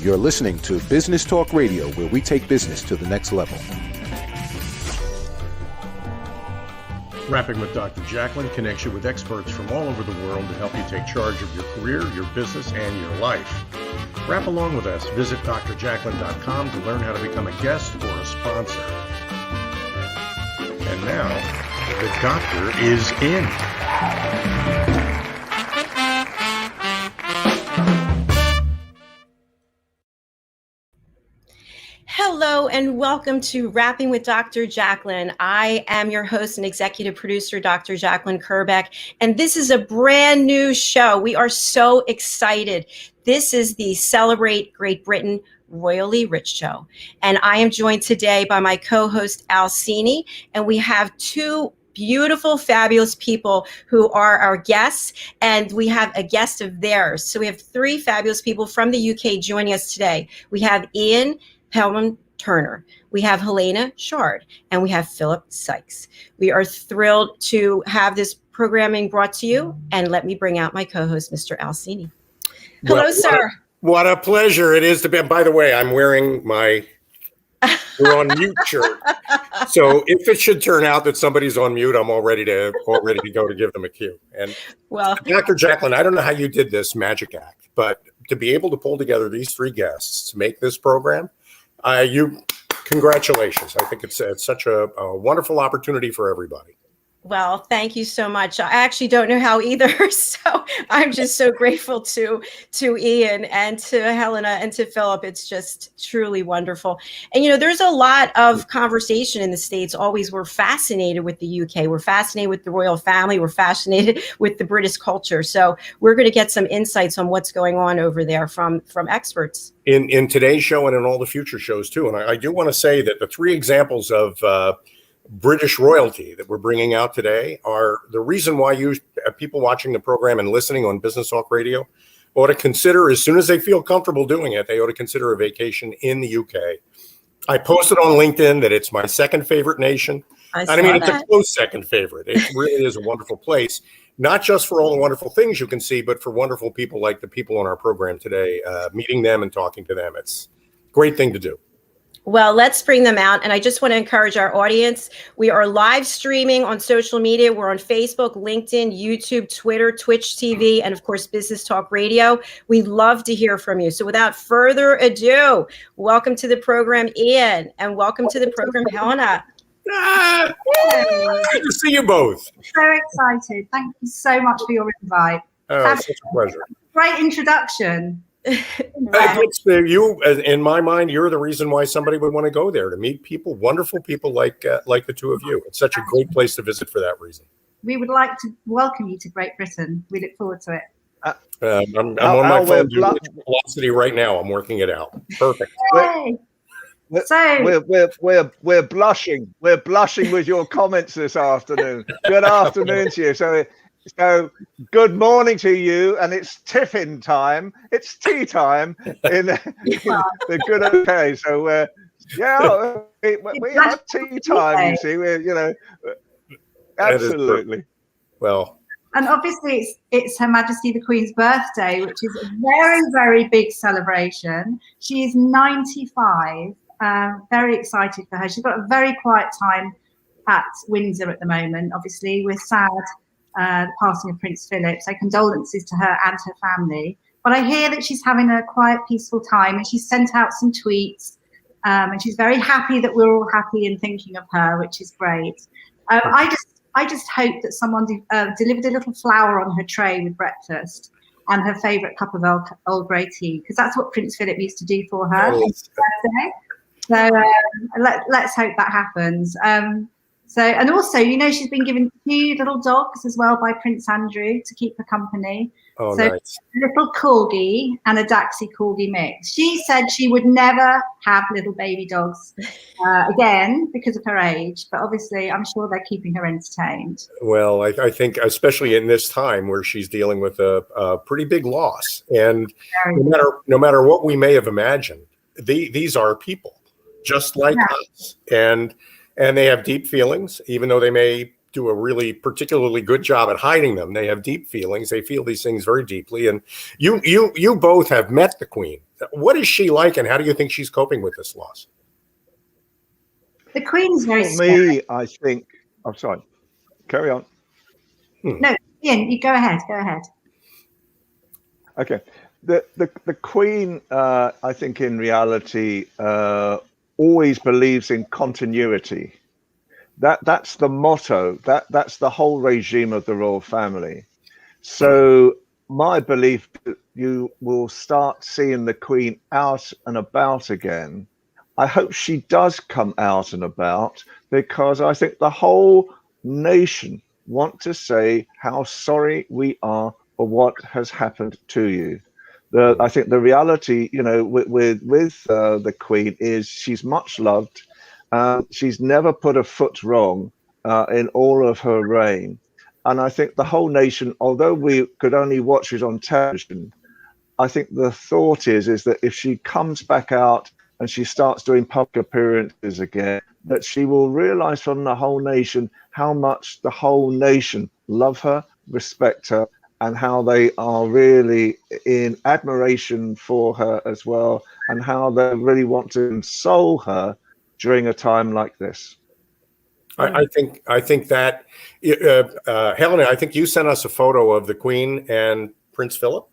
You're listening to Business Talk Radio, where we take business to the next level. Rapping with Dr. Jacalyn connects you with experts from all over the world to help you take charge of your career, your business, and your life. Rap along with us. Visit drjacalyn.com to learn how to become a guest or a sponsor. And now, the doctor is in. Hello and welcome to Rapping with Dr. Jacalyn. I am your host and executive producer, Dr. Jacalyn Kerbeck, and this is a brand new show. We are so excited. This is the Celebrate Great Britain Royally Rich Show, and I am joined today by my co-host, Cini, and we have two beautiful, fabulous people who are our guests, and we have a guest of theirs. So we have three fabulous people from the UK joining us today. We have Pelham Turner, we have Helena Chard, and we have Phillip Sykes. We are thrilled to have this programming brought to you, and let me bring out my co-host, Mr. Cini. Hello, sir. What a pleasure it is to be. By the way, I'm wearing my "We're on mute" shirt. So if it should turn out that somebody's on mute, I'm all ready to go to give them a cue. And well, Dr. Jacalyn, I don't know how you did this magic act, but to be able to pull together these three guests to make this program, congratulations. I think it's such a wonderful opportunity for everybody. Well, thank you so much. I actually don't know how either. So I'm just so grateful to Ian and to Helena and to Phillip. It's just truly wonderful. And, there's a lot of conversation in the States. Always we're fascinated with the UK. We're fascinated with the royal family. We're fascinated with the British culture. So we're going to get some insights on what's going on over there from experts. In today's show and in all the future shows too. And I do want to say that the three examples of British royalty that we're bringing out today are the reason why you people watching the program and listening on Business Talk Radio ought to consider, as soon as they feel comfortable doing it, they ought to consider a vacation in the UK. I posted on LinkedIn that it's my second favorite nation. It's a close second favorite. It really is a wonderful place, not just for all the wonderful things you can see, but for wonderful people like the people on our program today, meeting them and talking to them. It's a great thing to do. Well, let's bring them out. And I just want to encourage our audience. We are live streaming on social media. We're on Facebook, LinkedIn, YouTube, Twitter, Twitch TV, and of course, Business Talk Radio. We'd love to hear from you. So without further ado, welcome to the program, Ian, and welcome to the program, Helena. Good to see you both. So excited. Thank you so much for your invite. It's such a pleasure. Great introduction. You, in my mind, you're the reason why somebody would want to go there, to meet people, wonderful people like the two of you. It's such a great place to visit for that reason. We would like to welcome you to Great Britain. We look forward to it. I'm on my phone doing Velocity right now. I'm working it out. Perfect. We're blushing. We're blushing with your comments this afternoon. Good afternoon to you. So good morning to you, and it's tiffin time. It's tea time in the good UK. So we have tea time. You see, absolutely. Well, and obviously it's Her Majesty the Queen's birthday, which is a very, very big celebration. She is 95. Very excited for her. She's got a very quiet time at Windsor at the moment. Obviously, we're sad. The passing of Prince Philip, so condolences to her and her family. But I hear that she's having a quiet, peaceful time, and she's sent out some tweets, and she's very happy that we're all happy and thinking of her, which is great. I just hope that someone delivered a little flower on her tray with breakfast and her favourite cup of Earl Grey tea, because that's what Prince Philip used to do for her. So let's hope that happens. And also, she's been given 2 little dogs as well by Prince Andrew to keep her company. Oh, so nice. A little corgi and a Daxi corgi mix. She said she would never have little baby dogs again because of her age, but obviously I'm sure they're keeping her entertained. Well, I think especially in this time where she's dealing with a pretty big loss, and no matter what we may have imagined, these are people just like us, and they have deep feelings, even though they may do a really particularly good job at hiding them. They have deep feelings. They feel these things very deeply. And you both have met the Queen What is she like, and how do you think she's coping with this loss? The Queen's very For scary. me, I think. I'm sorry. Carry on. No, Ian, you go ahead. Go ahead. Okay. The Queen, I think, in reality, always believes in continuity. That's the motto. That's the whole regime of the royal family. So my belief that you will start seeing the Queen out and about again. I hope she does come out and about, because I think the whole nation want to say how sorry we are for what has happened to you. I think the reality, with the Queen is she's much loved. She's never put a foot wrong in all of her reign. And I think the whole nation, although we could only watch it on television, I think the thought is that if she comes back out and she starts doing public appearances again, that she will realize from the whole nation how much the whole nation love her, respect her, and how they are really in admiration for her as well, and how they really want to console her during a time like this. I think that Helena, I think you sent us a photo of the Queen and Prince Philip,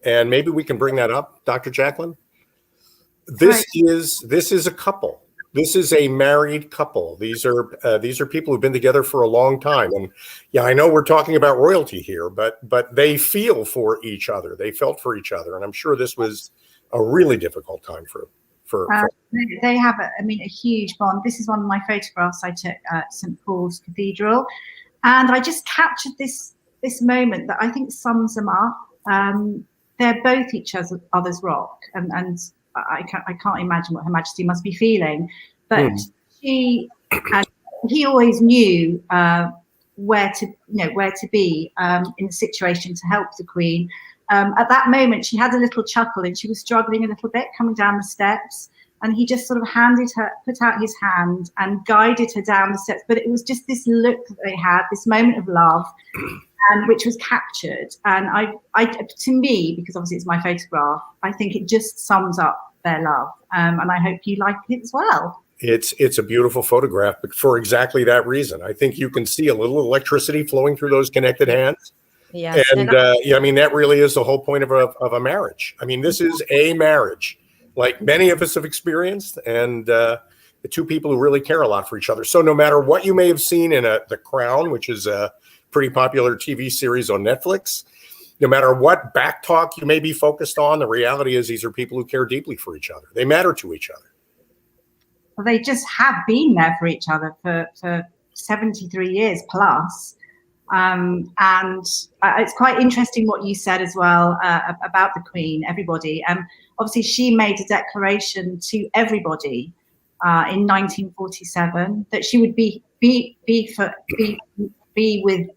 and maybe we can bring that up, Dr. Jacalyn. This is a couple. This is a married couple. These are people who've been together for a long time. And yeah, I know we're talking about royalty here, but they feel for each other. They felt for each other, and I'm sure this was a really difficult time for. They have, a huge bond. This is one of my photographs I took at St. Paul's Cathedral, and I just captured this moment that I think sums them up. They're both each other's rock, and I can't imagine what Her Majesty must be feeling, but she and he always knew where to be in the situation to help the Queen. At that moment, she had a little chuckle and she was struggling a little bit coming down the steps, and he just sort of put out his hand and guided her down the steps. But it was just this look that they had, this moment of love, and which was captured. And I, to me, because obviously it's my photograph, I think it just sums up their love. And I hope you like it as well. It's a beautiful photograph, but for exactly that reason. I think you can see a little electricity flowing through those connected hands. Yes. And that really is the whole point of a marriage. This is a marriage, like many of us have experienced, and the two people who really care a lot for each other. So no matter what you may have seen in The Crown, which is a pretty popular TV series on Netflix, no matter what back talk you may be focused on, the reality is these are people who care deeply for each other. They matter to each other. Well, they just have been there for each other for 73 years plus. And it's quite interesting what you said as well about the Queen, everybody. Obviously, she made a declaration to everybody in 1947 that she would be with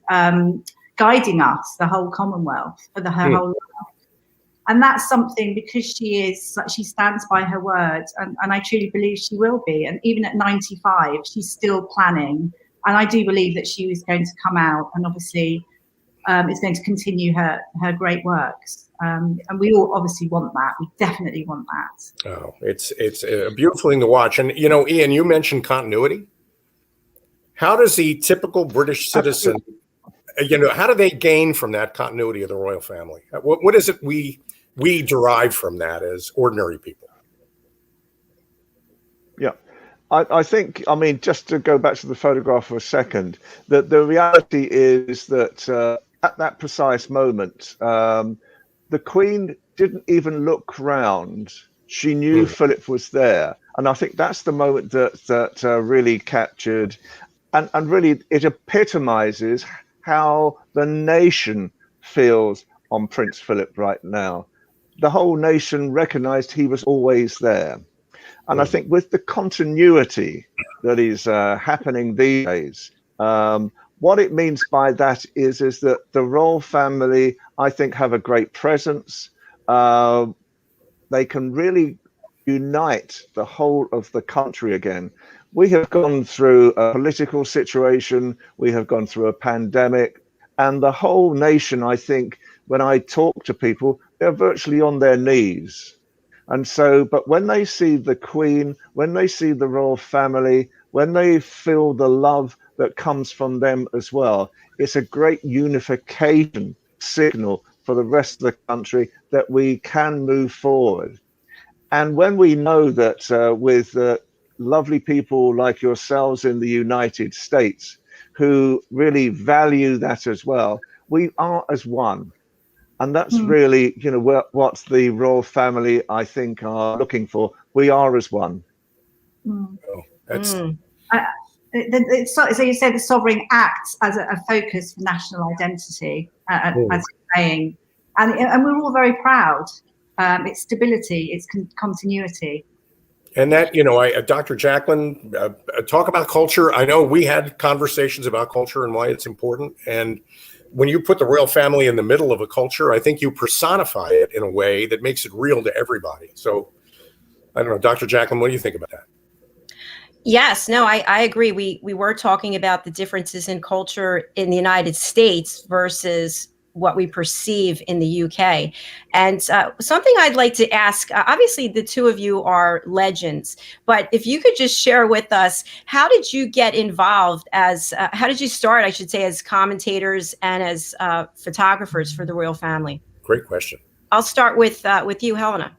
guiding us, the whole Commonwealth, for her whole life. And that's something, because she stands by her words, and I truly believe she will be. And even at 95, she's still planning. And I do believe that she is going to come out and obviously is going to continue her great works. And we all obviously want that. We definitely want that. Oh, it's a beautiful thing to watch. And, Ian, you mentioned continuity. How does the typical British citizen, how do they gain from that continuity of the royal family? What is it we derive from that as ordinary people? Yeah. I think, just to go back to the photograph for a second, that the reality is that at that precise moment, the Queen didn't even look round. She knew Philip was there. And I think that's the moment that really captured, and really it epitomizes how the nation feels on Prince Philip right now. The whole nation recognized he was always there. And I think with the continuity that is happening these days, what it means by that is that the royal family, I think, have a great presence. They can really unite the whole of the country again. We have gone through a political situation. We have gone through a pandemic. And the whole nation, I think, when I talk to people, they're virtually on their knees. And so, but when they see the Queen, when they see the royal family, when they feel the love that comes from them as well, it's a great unification signal for the rest of the country that we can move forward. And when we know that with lovely people like yourselves in the United States who really value that as well, we are as one. And that's really, you know, what the royal family, I think, are looking for. We are as one. Oh, that's So you said the sovereign acts as a focus for national identity, as you're saying, and we're all very proud. It's stability, it's continuity. and that, you know, Dr. Jacalyn, talk about culture. I know we had conversations about culture and why it's important. And when you put the royal family in the middle of a culture, I think you personify it in a way that makes it real to everybody. So I don't know, Dr. Jacalyn, what do you think about that? Yes, no, I agree. We were talking about the differences in culture in the United States versus what we perceive in the UK. And something I'd like to ask, obviously the two of you are legends, but if you could just share with us, how did you get involved how did you start, I should say, as commentators and as photographers for the royal family? Great question. I'll start with you, Helena.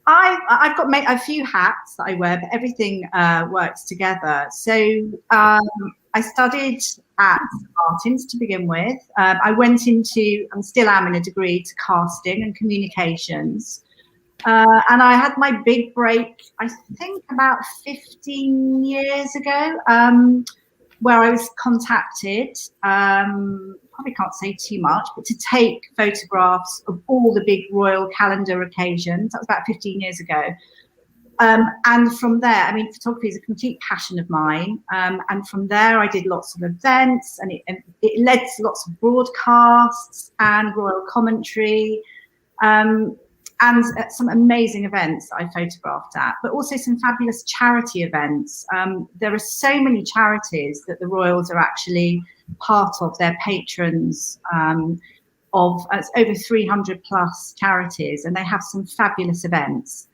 I've got a few hats that I wear, but everything works together. So I studied at Martins to begin with. I went into, and still am in a degree, to casting and communications. And I had my big break, I think about 15 years ago, where I was contacted, probably can't say too much, but to take photographs of all the big royal calendar occasions. That was about 15 years ago. And from there, I mean, photography is a complete passion of mine. And from there, I did lots of events, and it led to lots of broadcasts and royal commentary, and some amazing events that I photographed at, but also some fabulous charity events. There are so many charities that the royals are actually part of. Their patrons of over 300 plus charities, and they have some fabulous events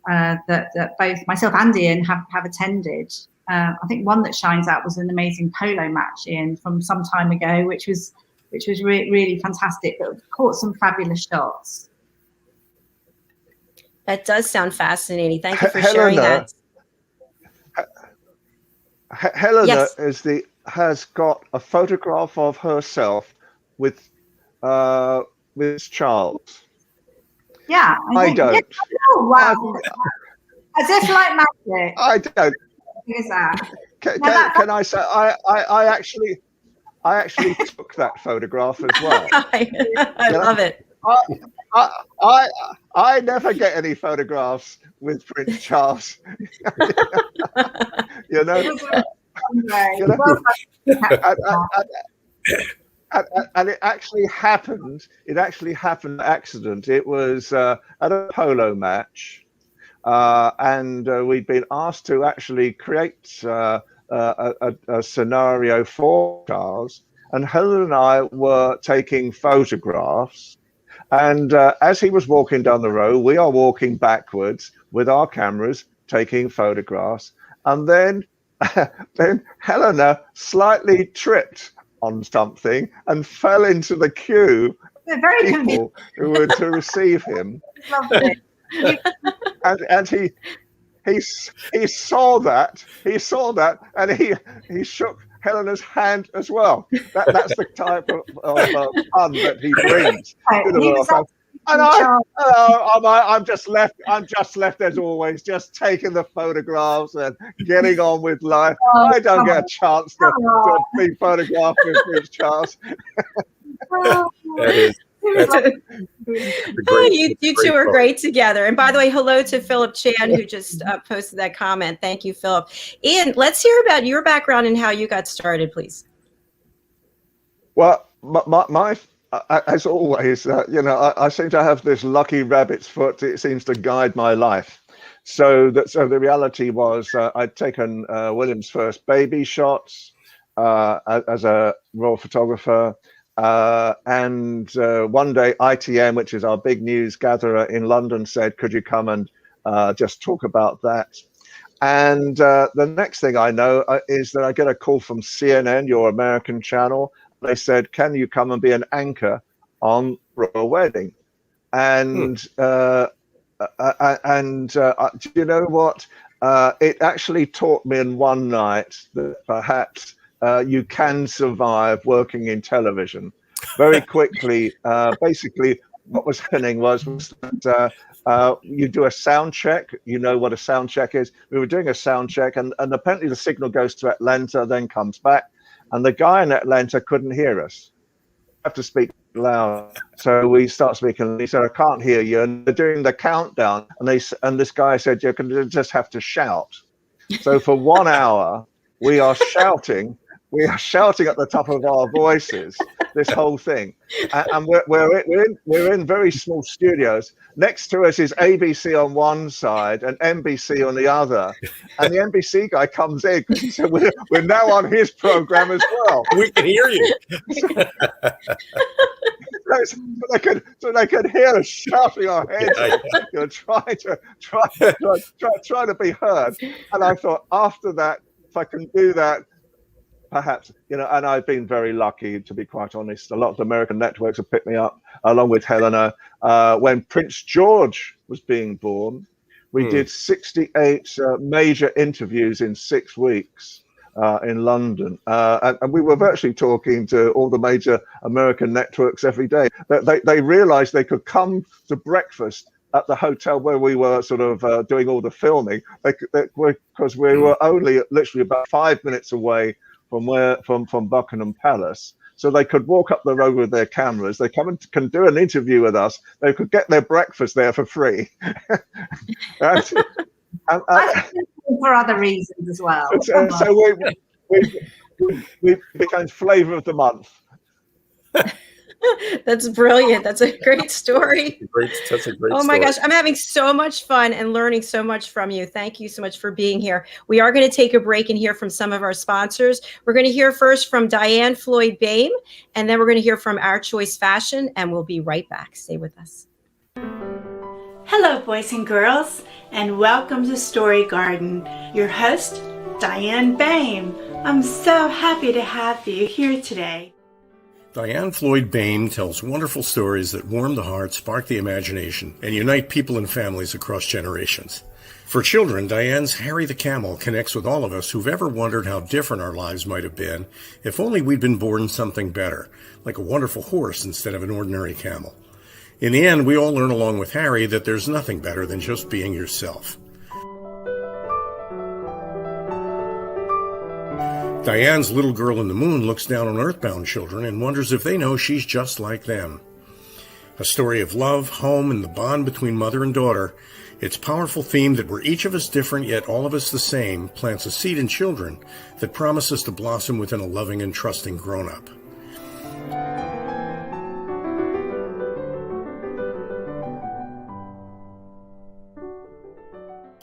that both myself and Ian have attended. I think one that shines out was an amazing polo match, Ian, from some time ago, which was really fantastic, but caught some fabulous shots. That does sound fascinating. Thank you for sharing that. Helena Yes. has got a photograph of herself with Charles. Yeah, I don't. Yeah. Oh, wow. As if like magic. I don't. Is that? Can I say I actually took that photograph as well. I love it. I never get any photographs with Prince Charles. you know, and it actually happened. It actually happened by accident. It was at a polo match, and we'd been asked to actually create a scenario for Charles. And Helen and I were taking photographs. And as he was walking down the road, we are walking backwards with our cameras, taking photographs. And then Helena slightly tripped on something and fell into the queue of people who were to receive him. Lovely. And he saw that. He saw that, and he shook Helena's hand as well. That's the type of fun that he brings. And I'm just left as always, just taking the photographs and getting on with life. I don't get a chance to be photographed with Prince Charles. You two are great together. And by the way, hello to Phillip Chan, who just posted that comment. Thank you, Phillip. Ian, let's hear about your background and how you got started, please. Well, my as always, I seem to have this lucky rabbit's foot. It seems to guide my life. So the reality was I'd taken William's first baby shots as a royal photographer. And one day ITM, which is our big news gatherer in London, said, could you come and just talk about that? And the next thing I know is that I get a call from CNN, your American channel. They said, can you come and be an anchor on Royal Wedding? And do you know what? It actually taught me in one night that perhaps you can survive working in television. Very quickly, basically what was happening was that you do a sound check. You know what a sound check is. We were doing a sound check, and apparently the signal goes to Atlanta, then comes back, and the guy in Atlanta couldn't hear us. Have to speak loud. So we start speaking, and he said, I can't hear you. And they're doing the countdown, and this guy said, you can just have to shout. So for 1 hour, we are shouting. We are shouting at the top of our voices, this whole thing. And we're in very small studios. Next to us is ABC on one side and NBC on the other. And the NBC guy comes in. So we're now on his program as well. We can hear you. So they could hear us shouting our heads, trying to be heard. And I thought, after that, if I can do that, perhaps, and I've been very lucky, to be quite honest. A lot of the American networks have picked me up, along with Helena. When Prince George was being born, we did 68 major interviews in 6 weeks in London. And we were virtually talking to all the major American networks every day. They realized they could come to breakfast at the hotel where we were sort of doing all the filming, because we were only literally about 5 minutes away from Buckingham Palace, so they could walk up the road with their cameras. They come and can do an interview with us. They could get their breakfast there for free. and for other reasons as well. So we became flavour of the month. That's brilliant. That's a great story. That's a great Oh my story. gosh. I'm having so much fun and learning so much from you. Thank you so much for being here. We are going to take a break and hear from some of our sponsors. We're going to hear first from Diane Floyd-Baim, and then we're going to hear from Our Choice Fashion, and we'll be right back. Stay with us. Hello, boys and girls, and welcome to Story Garden. Your host, Diane Baim. I'm so happy to have you here today. Diane Floyd-Baim tells wonderful stories that warm the heart, spark the imagination, and unite people and families across generations. For children, Diane's Harry the Camel connects with all of us who've ever wondered how different our lives might have been if only we'd been born something better, like a wonderful horse instead of an ordinary camel. In the end, we all learn along with Harry that there's nothing better than just being yourself. Diane's Little Girl in the Moon looks down on earthbound children and wonders if they know she's just like them. A story of love, home, and the bond between mother and daughter, its powerful theme that we're each of us different yet all of us the same plants a seed in children that promises to blossom within a loving and trusting grown-up.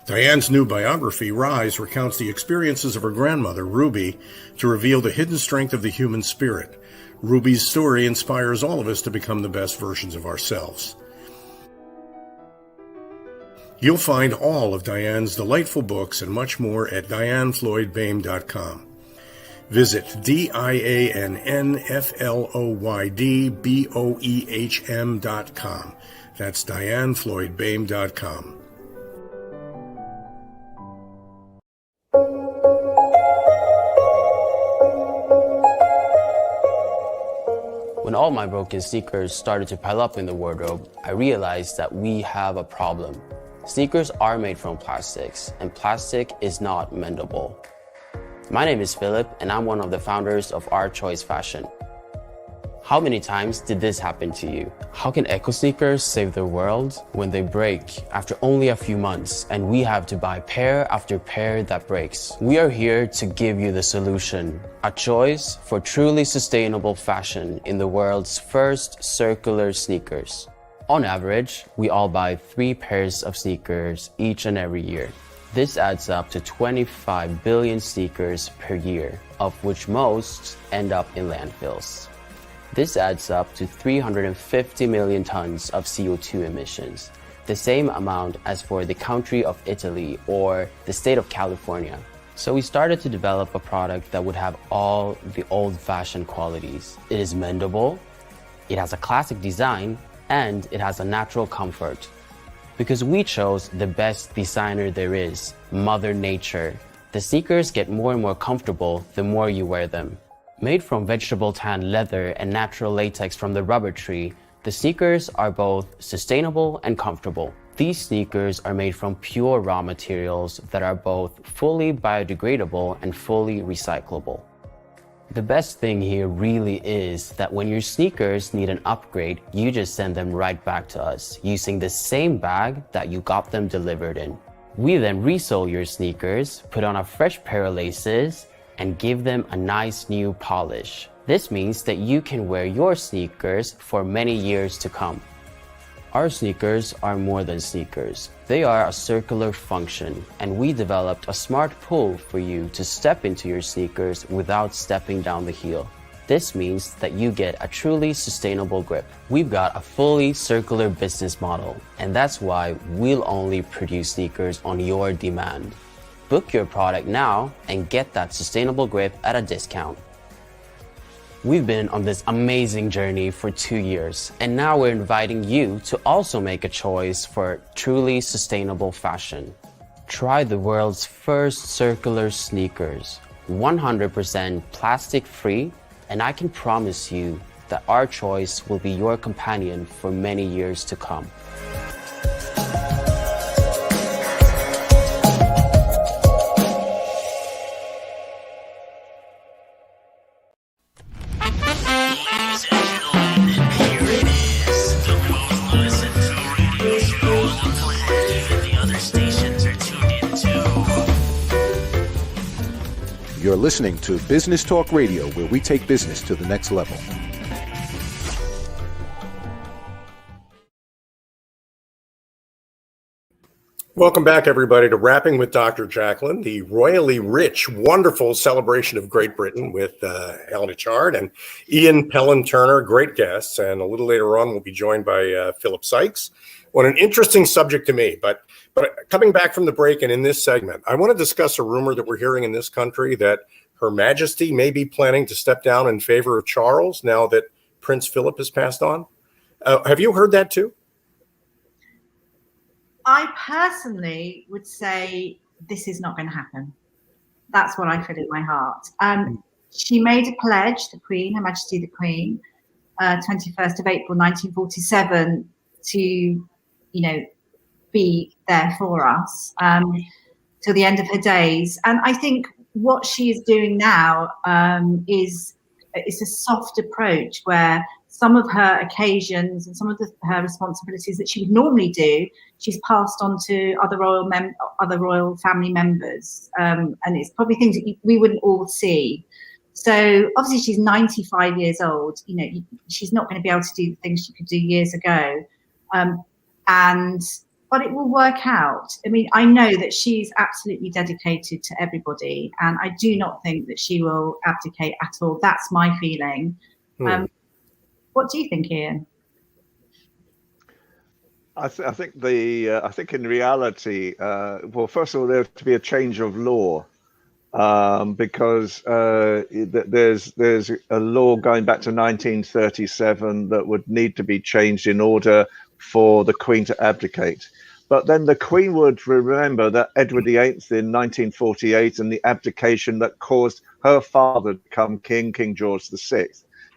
Diane's new biography, Rise, recounts the experiences of her grandmother, Ruby, to reveal the hidden strength of the human spirit. Ruby's story inspires all of us to become the best versions of ourselves. You'll find all of Diane's delightful books and much more at DianeFloydBaim.com. Visit DianeFloydBoehm.com. That's DianeFloydBaim.com. When all my broken sneakers started to pile up in the wardrobe, I realized that we have a problem. Sneakers are made from plastics, and plastic is not mendable. My name is Phillip, and I'm one of the founders of Our Choice Fashion. How many times did this happen to you? How can eco sneakers save the world when they break after only a few months and we have to buy pair after pair that breaks? We are here to give you the solution, a choice for truly sustainable fashion in the world's first circular sneakers. On average, we all buy 3 pairs of sneakers each and every year. This adds up to 25 billion sneakers per year, of which most end up in landfills. This adds up to 350 million tons of CO2 emissions, the same amount as for the country of Italy or the state of California. So we started to develop a product that would have all the old-fashioned qualities. It is mendable, it has a classic design, and it has a natural comfort. Because we chose the best designer there is, Mother Nature. The sneakers get more and more comfortable the more you wear them. Made from vegetable tan leather and natural latex from the rubber tree, the sneakers are both sustainable and comfortable. These sneakers are made from pure raw materials that are both fully biodegradable and fully recyclable. The best thing here really is that when your sneakers need an upgrade, you just send them right back to us using the same bag that you got them delivered in. We then resole your sneakers, put on a fresh pair of laces, and give them a nice new polish. This means that you can wear your sneakers for many years to come. Our sneakers are more than sneakers. They are a circular function, and we developed a smart pull for you to step into your sneakers without stepping down the heel. This means that you get a truly sustainable grip. We've got a fully circular business model, and that's why we'll only produce sneakers on your demand. Book your product now and get that sustainable grip at a discount. We've been on this amazing journey for 2 years, and now we're inviting you to also make a choice for truly sustainable fashion. Try the world's first circular sneakers, 100% plastic-free, and I can promise you that our choice will be your companion for many years to come. You're listening to Business Talk Radio, where we take business to the next level. Welcome back, everybody, to Rapping with Dr. Jacalyn, the royally rich, wonderful celebration of Great Britain with Helena Chard and Ian Pelham Turner, great guests. And a little later on, we'll be joined by Phillip Sykes. What an interesting subject to me. But coming back from the break and in this segment, I want to discuss a rumor that we're hearing in this country that Her Majesty may be planning to step down in favor of Charles now that Prince Philip has passed on. Have you heard that too? I personally would say this is not going to happen. That's what I feel in my heart. She made a pledge, the Queen, Her Majesty the Queen, 21st of April 1947, to, be there for us till the end of her days. And I think what she is doing now is a soft approach where some of her occasions and some of her responsibilities that she would normally do, she's passed on to other royal family members, and it's probably things that we wouldn't all see. So obviously she's 95 years old. She's not going to be able to do the things she could do years ago, but it will work out. I mean, I know that she's absolutely dedicated to everybody, and I do not think that she will abdicate at all. That's my feeling. What do you think, Ian? I think in reality, well, first of all, there has to be a change of law, because there's a law going back to 1937 that would need to be changed in order for the Queen to abdicate. But then the Queen would remember that Edward VIII in 1948 and the abdication that caused her father to become king, King George VI.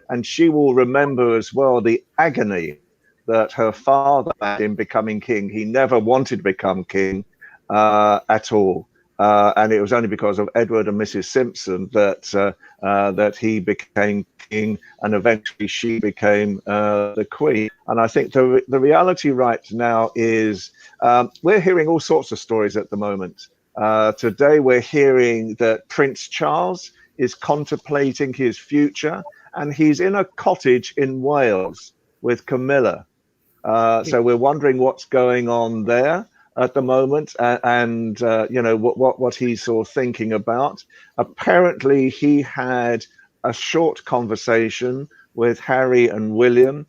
And she will remember as well the agony that her father had in becoming king. He never wanted to become king at all. And it was only because of Edward and Mrs. Simpson that he became king, and eventually she became the Queen. And I think the reality right now is we're hearing all sorts of stories at the moment. Today we're hearing that Prince Charles is contemplating his future, and he's in a cottage in Wales with Camilla. So we're wondering what's going on there at the moment, and what he's sort of thinking about. Apparently he had a short conversation with Harry and William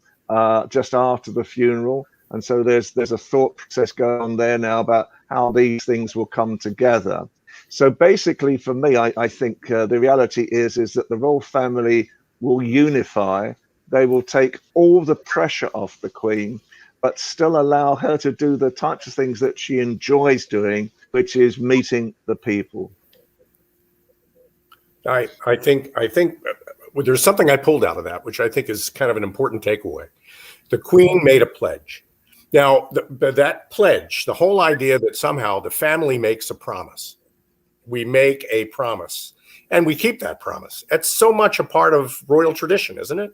just after the funeral. And so there's a thought process going on there now about how these things will come together. So basically, for me, I think the reality is that the royal family will unify. They will take all the pressure off the Queen, but still allow her to do the types of things that she enjoys doing, which is meeting the people. I think there's something I pulled out of that, which I think is kind of an important takeaway. The Queen made a pledge. Now, that pledge, the whole idea that somehow the family makes a promise. We make a promise and we keep that promise. It's so much a part of royal tradition, isn't it?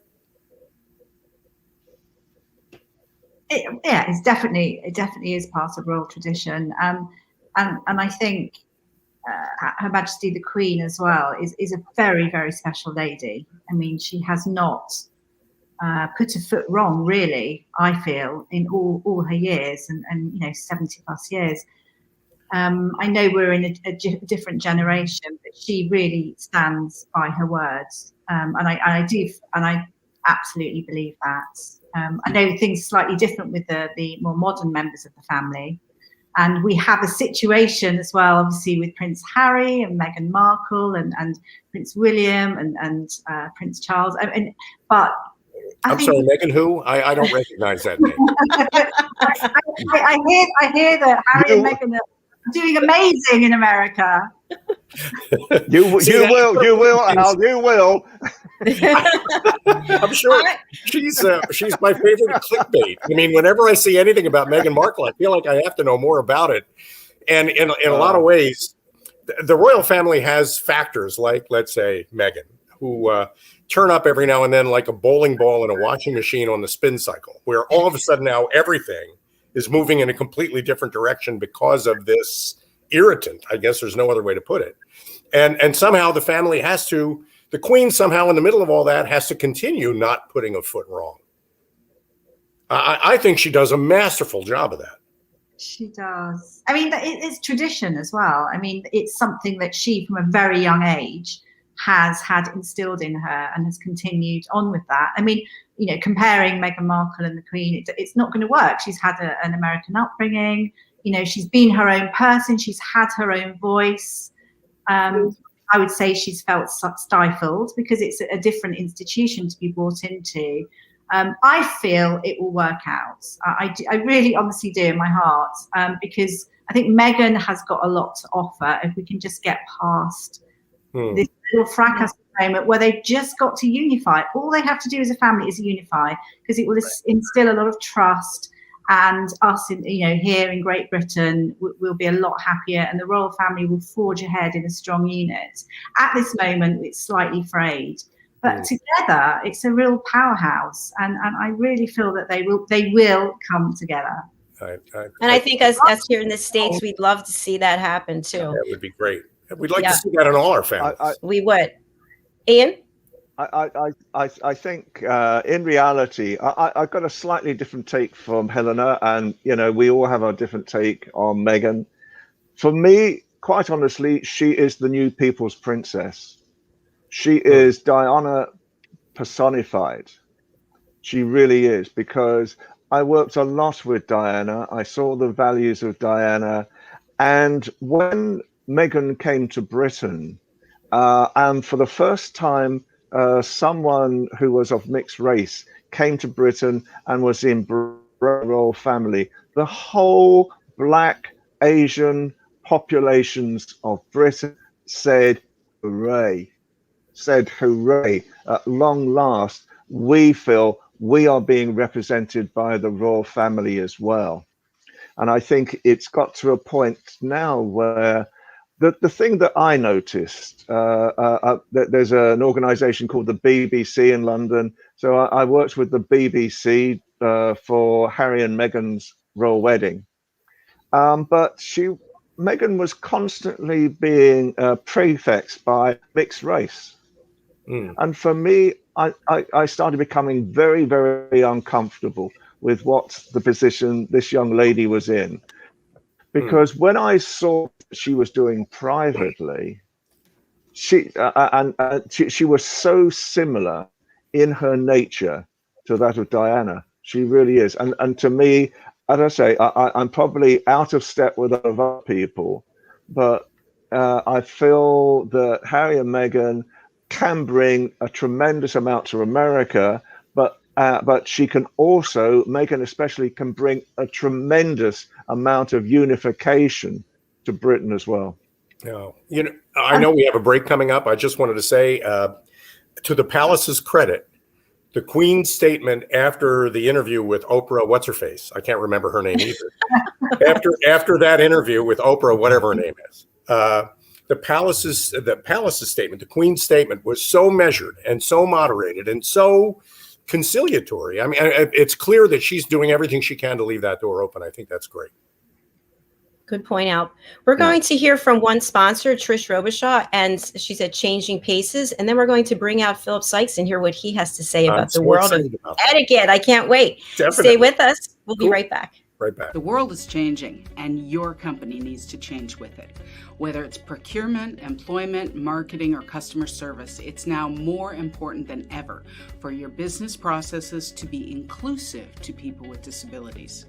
It definitely is part of royal tradition. And I think Her Majesty the Queen as well is a very, very special lady. I mean, she has not put a foot wrong, really, I feel, in all her years and 70 plus years. I know we're in a different generation, but she really stands by her words, and I absolutely believe that. I know things are slightly different with the more modern members of the family, and we have a situation as well, obviously, with Prince Harry and Meghan Markle and Prince William and Prince Charles. But I'm sorry, Meghan who? I don't recognize that name. I hear that Harry and Meghan are doing amazing in America. You will, Al, you will. I'm sure she's my favorite clickbait. I mean, whenever I see anything about Meghan Markle, I feel like I have to know more about it. And in a lot of ways, the royal family has factors like, let's say, Meghan, who turn up every now and then like a bowling ball in a washing machine on the spin cycle, where all of a sudden now everything is moving in a completely different direction because of this irritant. I guess there's no other way to put it. And somehow the family has to, the Queen somehow in the middle of all that has to continue not putting a foot wrong. I think she does a masterful job of that. She does. I mean, it's tradition as well. I mean, it's something that she, from a very young age, has had instilled in her and has continued on with that. I mean, comparing Meghan Markle and the Queen, it's not going to work. She's had an American upbringing. She's been her own person. She's had her own voice. I would say she's felt stifled because it's a different institution to be brought into. I feel it will work out. I really honestly do in my heart, because I think Meghan has got a lot to offer if we can just get past this little fracas moment where they've just got to unify. All they have to do as a family is unify, because it will instill a lot of trust, and us here in Great Britain will be a lot happier, and the royal family will forge ahead in a strong unit. At this moment, it's slightly frayed, but together it's a real powerhouse, and I really feel that they will come together. And I think as here in the States, we'd love to see that happen too. That would be great. We'd like to see that in all our families. We would. Ian? I think in reality, I've got a slightly different take from Helena, and we all have our different take on Meghan. For me, quite honestly, she is the new people's princess. She is Diana personified. She really is, because I worked a lot with Diana. I saw the values of Diana, and when Meghan came to Britain, and for the first time, someone who was of mixed race came to Britain and was in royal family, the whole Black, Asian populations of Britain said hooray, at long last, we feel we are being represented by the royal family as well. And I think it's got to a point now where the thing that I noticed, there's an organization called the BBC in London. So I worked with the BBC for Harry and Meghan's royal wedding. But Meghan was constantly being prefixed by mixed race. And for me, I started becoming very, very uncomfortable with what the position this young lady was in. Because when I saw what she was doing privately, she was so similar in her nature to that of Diana. She really is. And to me, as I say, I'm probably out of step with other people, but I feel that Harry and Meghan can bring a tremendous amount to America, but she can also, Meghan especially, can bring a tremendous amount of unification to Britain as well. No, I know we have a break coming up. I just wanted to say, to the palace's credit, the Queen's statement after the interview with Oprah, what's her face? I can't remember her name either. after that interview with Oprah, whatever her name is, the palace's statement, the Queen's statement, was so measured and so moderated and so conciliatory. I mean, it's clear that she's doing everything she can to leave that door open. I think that's great. Good point out. We're going to hear from one sponsor, Trish Robichaud, and she said changing paces. And then we're going to bring out Phillip Sykes and hear what he has to say about the world of etiquette. I can't wait. Definitely. Stay with us. We'll be right back. Right back. The world is changing, and your company needs to change with it. Whether it's procurement, employment, marketing, or customer service, it's now more important than ever for your business processes to be inclusive to people with disabilities.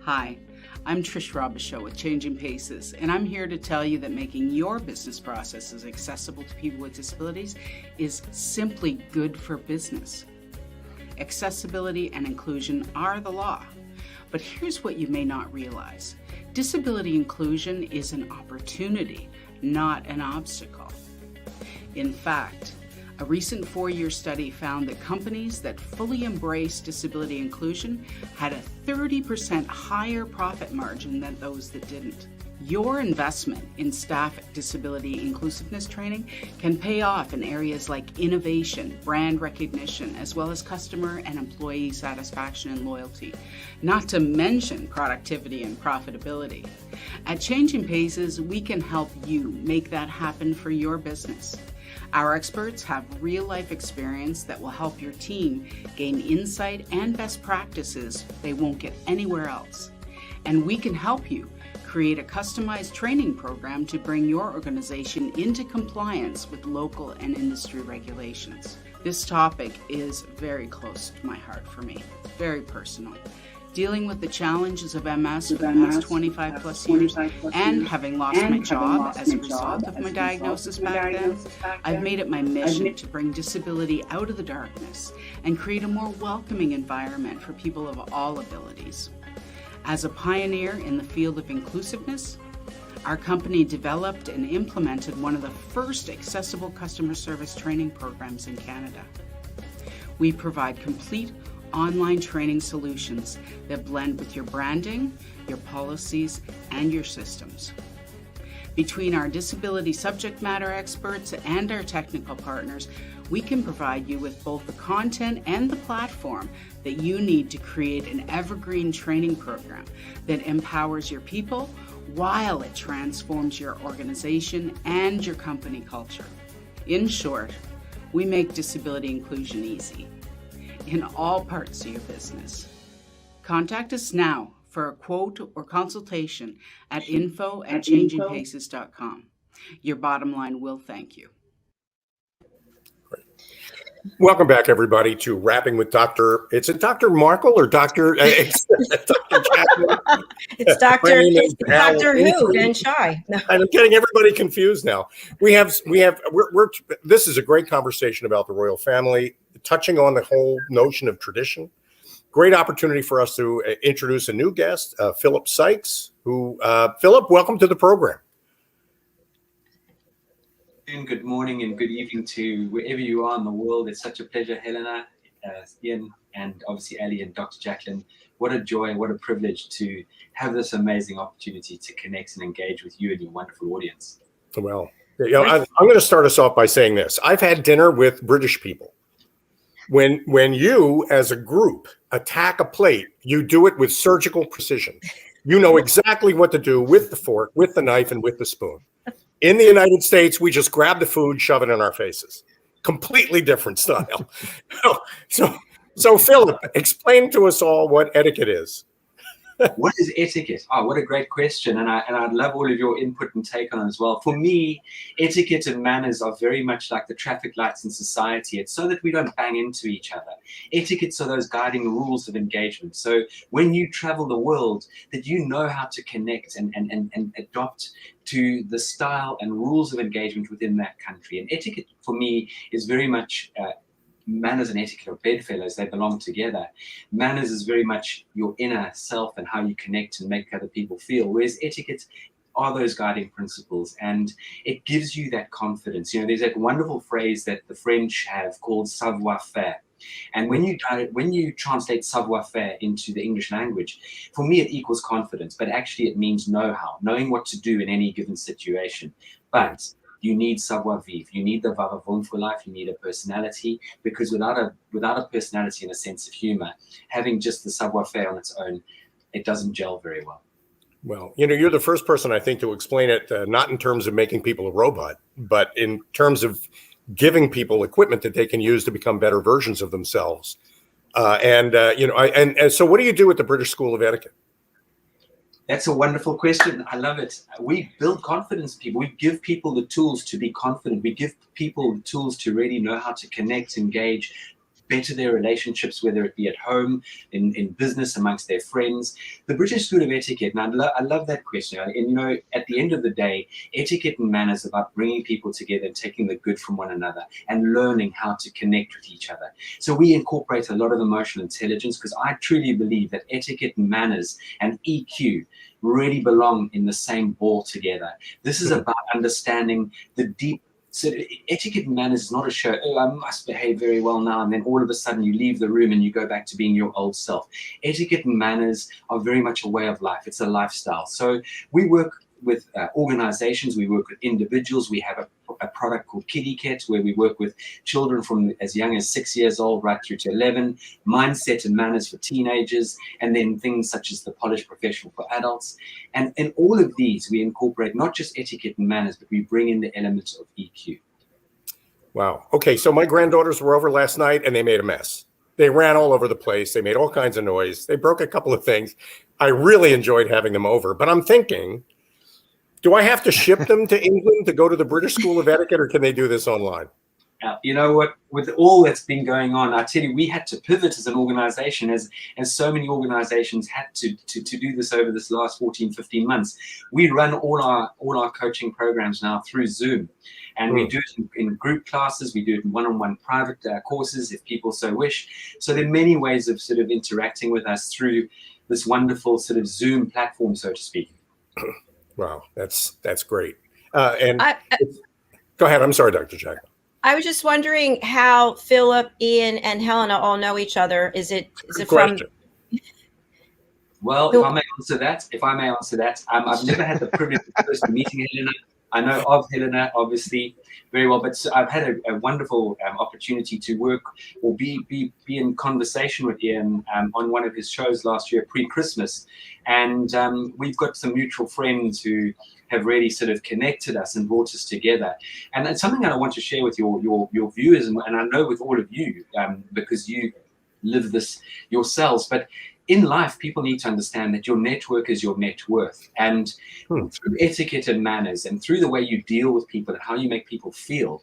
Hi, I'm Trish Robichaud with Changing Paces, and I'm here to tell you that making your business processes accessible to people with disabilities is simply good for business. Accessibility and inclusion are the law. But here's what you may not realize. Disability inclusion is an opportunity, not an obstacle. In fact, a recent 4-year study found that companies that fully embraced disability inclusion had a 30% higher profit margin than those that didn't. Your investment in staff disability inclusiveness training can pay off in areas like innovation, brand recognition, as well as customer and employee satisfaction and loyalty, not to mention productivity and profitability. At Changing Paces, we can help you make that happen for your business. Our experts have real-life experience that will help your team gain insight and best practices they won't get anywhere else. And we can help you create a customized training program to bring your organization into compliance with local and industry regulations. This topic is very close to my heart for me, very personal. Dealing with the challenges of MS for the past 25 plus years and having lost my job as a result of my diagnosis back then, I've made it my mission to bring disability out of the darkness and create a more welcoming environment for people of all abilities. As a pioneer in the field of inclusiveness, our company developed and implemented one of the first accessible customer service training programs in Canada. We provide complete online training solutions that blend with your branding, your policies, and your systems. Between our disability subject matter experts and our technical partners, we can provide you with both the content and the platform that you need to create an evergreen training program that empowers your people while it transforms your organization and your company culture. In short, we make disability inclusion easy in all parts of your business. Contact us now for a quote or consultation at info@changingpaces.com. Your bottom line will thank you. Welcome back, everybody, to Rapping with Dr. Is it Dr. Markle or Dr. It's Dr. Jacalyn? It's Dr. Who and Shy. No. I'm getting everybody confused now. This is a great conversation about the royal family, touching on the whole notion of tradition. Great opportunity for us to introduce a new guest, Phillip Sykes, Phillip, welcome to the program. Good morning and good evening to wherever you are in the world. It's such a pleasure, Helena, Ian, and obviously Ali and Dr. Jacalyn. What a joy and what a privilege to have this amazing opportunity to connect and engage with you and your wonderful audience. Well, I'm going to start us off by saying this. I've had dinner with British people. When you, as a group, attack a plate, you do it with surgical precision. You know exactly what to do with the fork, with the knife, and with the spoon. In the United States, we just grab the food, shove it in our faces. Completely different style. So Phillip, explain to us all what etiquette is. What is etiquette? Oh, what a great question. And I'd love all of your input and take on it as well. For me, etiquette and manners are very much like the traffic lights in society. It's so that we don't bang into each other. Etiquettes are those guiding rules of engagement. So when you travel the world, that you know how to connect and adopt to the style and rules of engagement within that country. And etiquette, for me, is very much manners and etiquette are bedfellows. They belong together. Manners is very much your inner self and how you connect and make other people feel, whereas etiquette are those guiding principles, and it gives you that confidence. You know, there's that wonderful phrase that the French have called savoir-faire. And when you translate savoir-faire into the English language, for me it equals confidence, but actually it means know-how, knowing what to do in any given situation. But you need savoir-vivre, you need the va-va-voom for life, you need a personality, because without a personality and a sense of humor, having just the savoir-faire on its own, it doesn't gel very well. Well, you know, you're the first person, I think, to explain it, not in terms of making people a robot, but in terms of giving people equipment that they can use to become better versions of themselves. You know, and so what do you do with the British School of Etiquette? That's a wonderful question. I love it. We build confidence in people. We give people the tools to be confident. We give people the tools to really know how to connect, engage, better their relationships, whether it be at home, in business, amongst their friends. The British School of Etiquette, and I love that question. And, you know, at the end of the day, etiquette and manners are about bringing people together and taking the good from one another and learning how to connect with each other. So we incorporate a lot of emotional intelligence, because I truly believe that etiquette and manners and EQ really belong in the same ball together. This is about understanding the deep. So etiquette and manners is not a show, oh, I must behave very well now, and then all of a sudden you leave the room and you go back to being your old self. Etiquette and manners are very much a way of life. It's a lifestyle. So we work with organizations, we work with individuals. We have a product called Etiquette, where we work with children from as young as 6 years old right through to 11, mindset and manners for teenagers, and then things such as the polished professional for adults. And in all of these, we incorporate not just etiquette and manners, but we bring in the elements of EQ. Wow. Okay, so my granddaughters were over last night and they made a mess. They ran all over the place. They made all kinds of noise. They broke a couple of things. I really enjoyed having them over, but I'm thinking, do I have to ship them to England to go to the British School of Etiquette, or can they do this online? You know what, with all that's been going on, I tell you, we had to pivot as an organization, as so many organizations had to do this over this last 14, 15 months. We run all our coaching programs now through Zoom, and we do it in group classes. We do it in one-on-one private courses if people so wish. So there are many ways of sort of interacting with us through this wonderful sort of Zoom platform, so to speak. Wow, that's great. Go ahead. I'm sorry, Dr. Jacalyn. I was just wondering how Phillip, Ian, and Helena all know each other. Is it from? Well, if I may answer that, I've never had the privilege of first meeting Helena. I know of Helena, obviously, very well, but I've had a wonderful opportunity to work or be in conversation with Ian on one of his shows last year, pre-Christmas. And we've got some mutual friends who have really sort of connected us and brought us together. And it's something that I want to share with your viewers, and I know with all of you, because you live this yourselves. But in life, people need to understand that your network is your net worth. And through etiquette and manners, and through the way you deal with people and how you make people feel,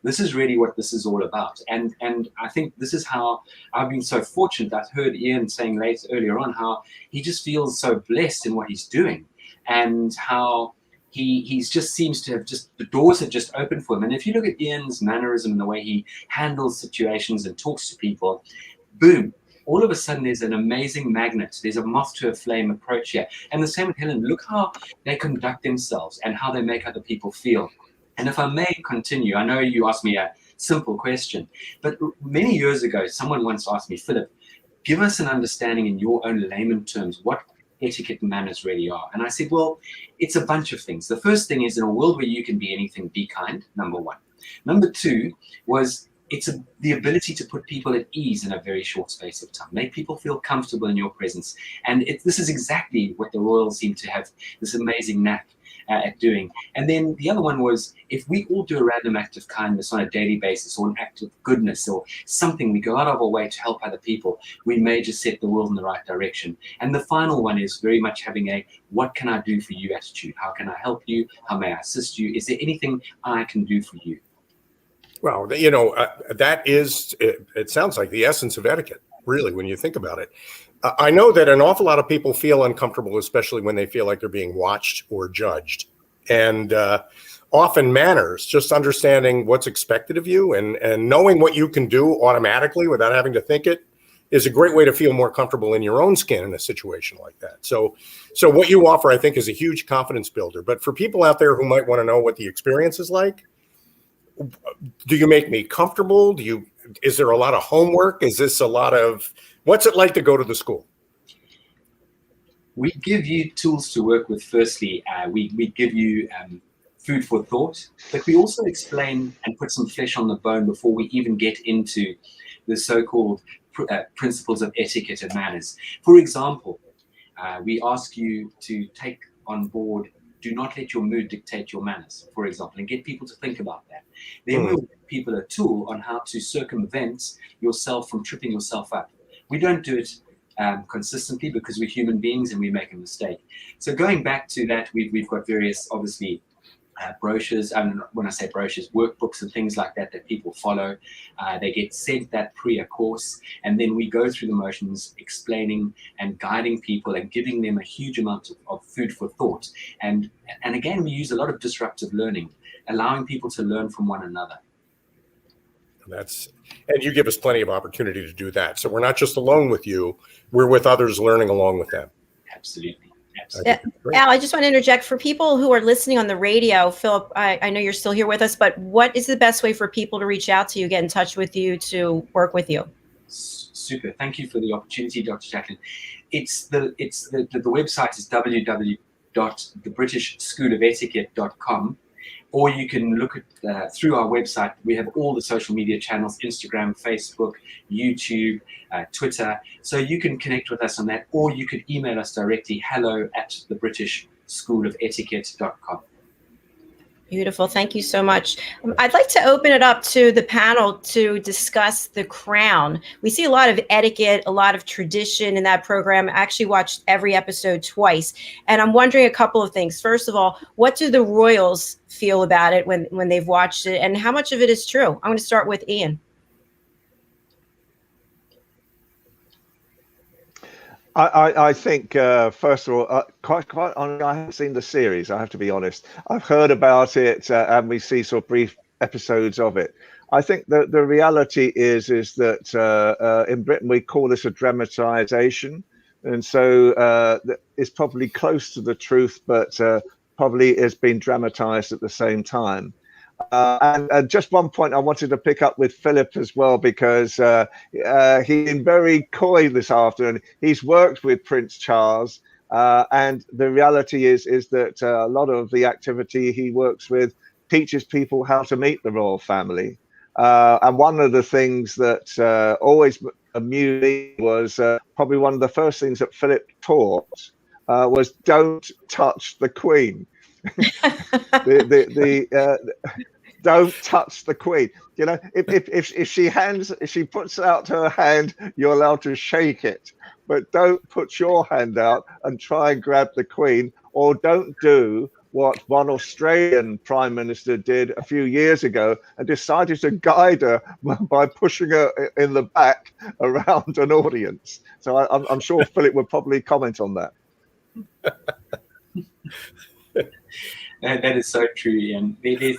this is really what this is all about. And I think this is how I've been so fortunate. I've heard Ian saying earlier on how he just feels so blessed in what he's doing, and how he's just seems to have the doors have just opened for him. And if you look at Ian's mannerism and the way he handles situations and talks to people, boom, all of a sudden there's an amazing magnet. There's a moth to a flame approach here. And the same with Helen. Look how they conduct themselves and how they make other people feel. And if I may continue, I know you asked me a simple question, but many years ago, someone once asked me, Phillip, give us an understanding in your own layman terms what etiquette and manners really are. And I said, well, it's a bunch of things. The first thing is, in a world where you can be anything, be kind, number one. Number two was, it's the ability to put people at ease in a very short space of time, make people feel comfortable in your presence. And this is exactly what the royals seem to have, this amazing knack. at doing. And then the other one was, if we all do a random act of kindness on a daily basis, or an act of goodness, or something, we go out of our way to help other people, we may just set the world in the right direction. And the final one is very much having a what can I do for you attitude. How can I help you? How may I assist you? Is there anything I can do for you? Well, you know, that is, it sounds like the essence of etiquette, really, when you think about it. I know that an awful lot of people feel uncomfortable, especially when they feel like they're being watched or judged. And often manners, just understanding what's expected of you and knowing what you can do automatically without having to think it, is a great way to feel more comfortable in your own skin in a situation like that. So what you offer, I think, is a huge confidence builder. But for people out there who might want to know what the experience is like, do you make me comfortable? Is there a lot of homework? Is this a lot of, what's it like to go to the school? We give you tools to work with. Firstly, we give you food for thought, but we also explain and put some flesh on the bone before we even get into the so-called principles of etiquette and manners. For example, we ask you to take on board, do not let your mood dictate your manners, for example, and get people to think about that. Then we'll give people a tool on how to circumvent yourself from tripping yourself up. We don't do it consistently because we're human beings and we make a mistake. So going back to that, we've got various, obviously, brochures, and when I say brochures, workbooks and things like that that people follow. They get sent that a course, and then we go through the motions explaining and guiding people and giving them a huge amount of food for thought. And again, we use a lot of disruptive learning, allowing people to learn from one another. And you give us plenty of opportunity to do that. So we're not just alone with you, we're with others learning along with them. Absolutely. Al, I just want to interject for people who are listening on the radio. Phillip, I know you're still here with us, but what is the best way for people to reach out to you, get in touch with you, to work with you? Super. Thank you for the opportunity, Dr. Jacalyn. The website is www.thebritishschoolofetiquette.com, or you can look at through our website. We have all the social media channels: Instagram, Facebook, YouTube, Twitter. So you can connect with us on that, or you could email us directly, hello@thebritishschoolofetiquette.com. Beautiful. Thank you so much. I'd like to open it up to the panel to discuss the crown. We see a lot of etiquette, a lot of tradition in that program. I actually watched every episode twice, and I'm wondering a couple of things. First of all, what do the royals feel about it when they've watched it, and how much of it is true? I'm going to start with Ian. I think, first of all, quite honestly, I haven't seen the series, I have to be honest. I've heard about it, and we see sort of brief episodes of it. I think that the reality is that in Britain, we call this a dramatization. And so it's probably close to the truth, but probably has been dramatized at the same time. And just one point I wanted to pick up with Phillip as well, because he's been very coy this afternoon. He's worked with Prince Charles, and the reality is that a lot of the activity he works with teaches people how to meet the royal family. And one of the things that always amused me was probably one of the first things that Phillip taught was don't touch the Queen. Don't touch the Queen. You know, if she puts out her hand, you're allowed to shake it, but don't put your hand out and try and grab the Queen, or don't do what one Australian Prime Minister did a few years ago and decided to guide her by pushing her in the back around an audience. So I'm sure Phillip would probably comment on that. That is so true, Ian. There's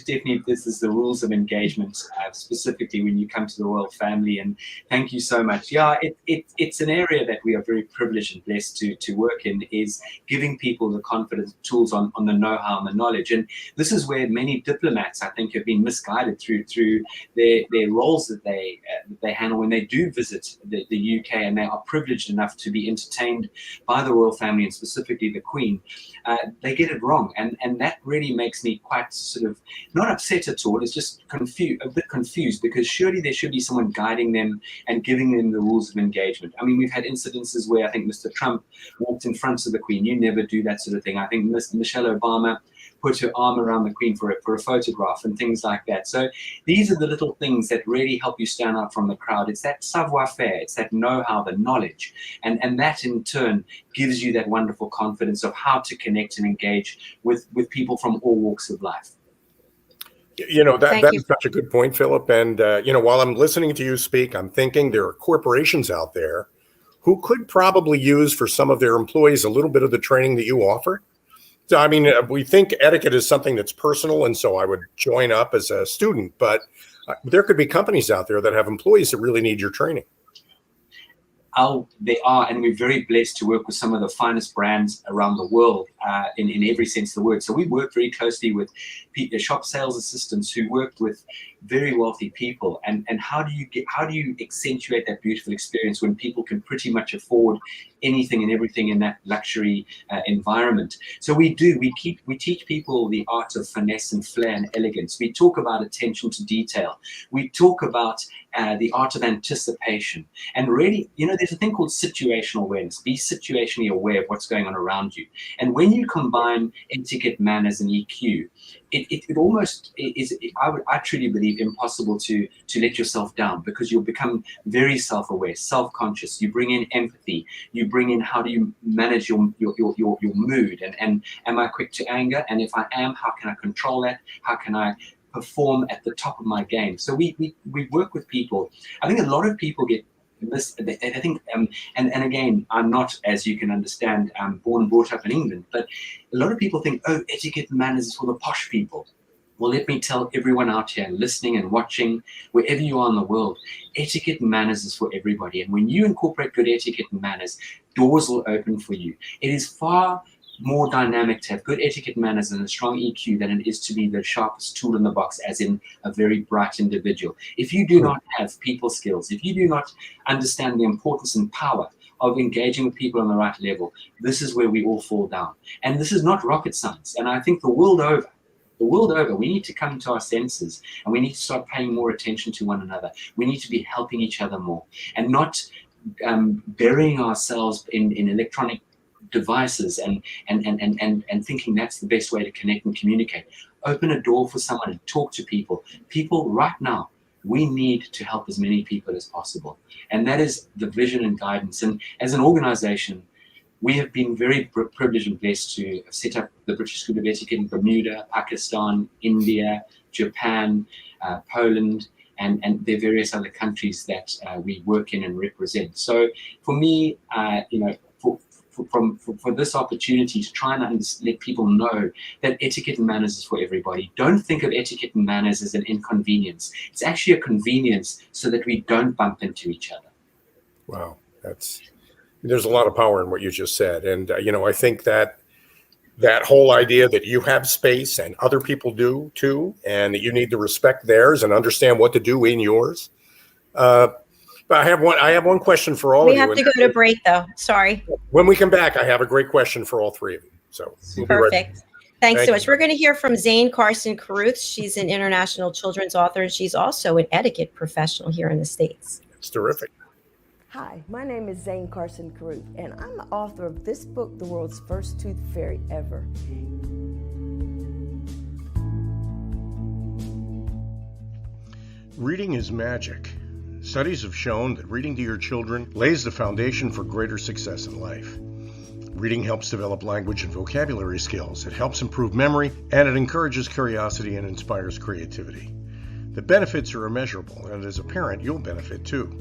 definitely, this is the rules of engagement, specifically when you come to the royal family. And thank you so much. Yeah, it's an area that we are very privileged and blessed to work in, is giving people the confidence, tools on the know-how and the knowledge. And this is where many diplomats, I think, have been misguided through their roles that they handle when they do visit the UK, and they are privileged enough to be entertained by the royal family and specifically the Queen. They get it wrong. wrong. And that really makes me quite sort of not upset at all. It's just a bit confused, because surely there should be someone guiding them and giving them the rules of engagement. I mean, we've had incidences where I think Mr. Trump walked in front of the Queen. You never do that sort of thing. I think Michelle Obama put her arm around the Queen for a photograph and things like that. So these are the little things that really help you stand out from the crowd. It's that savoir-faire, it's that know-how, the knowledge, and that in turn gives you that wonderful confidence of how to connect and engage with people from all walks of life. That is such a good point, Philip. And, while I'm listening to you speak, I'm thinking there are corporations out there who could probably use for some of their employees a little bit of the training that you offer. So, I mean, we think etiquette is something that's personal, and so I would join up as a student. But there could be companies out there that have employees that really need your training. They are, and we're very blessed to work with some of the finest brands around the world in every sense of the word. So we work very closely with shop sales assistants who work with very wealthy people. And how do you accentuate that beautiful experience when people can pretty much afford anything and everything in that luxury environment? So we teach people the art of finesse and flair and elegance. We talk about attention to detail. We talk about the art of anticipation. And really, there's a thing called situational awareness. Be situationally aware of what's going on around you. And when you combine etiquette, manners, and EQ, it almost is, I truly believe, impossible to let yourself down, because you'll become very self-aware, self-conscious. You bring in empathy. You bring in how do you manage your mood, and am I quick to anger? And if I am, how can I control that? How can I perform at the top of my game? So we work with people. I think a lot of people get this. I think, and again, I'm not, as you can understand, born and brought up in England, but a lot of people think, oh, etiquette and manners is for the posh people. Well, let me tell everyone out here listening and watching, wherever you are in the world, etiquette and manners is for everybody. And when you incorporate good etiquette and manners, doors will open for you. It is far more dynamic to have good etiquette manners and a strong EQ than it is to be the sharpest tool in the box, as in a very bright individual. If you do not have people skills, if you do not understand the importance and power of engaging with people on the right level, this is where we all fall down. And this is not rocket science. And I think the world over, we need to come to our senses, and we need to start paying more attention to one another. We need to be helping each other more, and not burying ourselves in electronic devices and thinking that's the best way to connect and communicate. Open a door for someone and talk to people. People right now, we need to help as many people as possible. And that is the vision and guidance. And as an organization, we have been very privileged and blessed to set up the British School of Etiquette in Bermuda, Pakistan, India, Japan, Poland, and there are various other countries that we work in and represent. So for me, for this opportunity to try and let people know that etiquette and manners is for everybody. Don't think of etiquette and manners as an inconvenience. It's actually a convenience so that we don't bump into each other. Wow, there's a lot of power in what you just said. And, I think that whole idea that you have space and other people do too, and that you need to respect theirs and understand what to do in yours. But I have one question for all of you. We have to go to break, though. Sorry. When we come back, I have a great question for all three of you. So we'll perfect. Thanks so much. We're going to hear from Zane Carson Carruth. She's an international children's author, and she's also an etiquette professional here in the States. It's terrific. Hi, my name is Zane Carson Carruth, and I'm the author of this book, The World's First Tooth Fairy Ever. Reading is magic. Studies have shown that reading to your children lays the foundation for greater success in life. Reading helps develop language and vocabulary skills. It helps improve memory, and it encourages curiosity and inspires creativity. The benefits are immeasurable, and as a parent, you'll benefit too.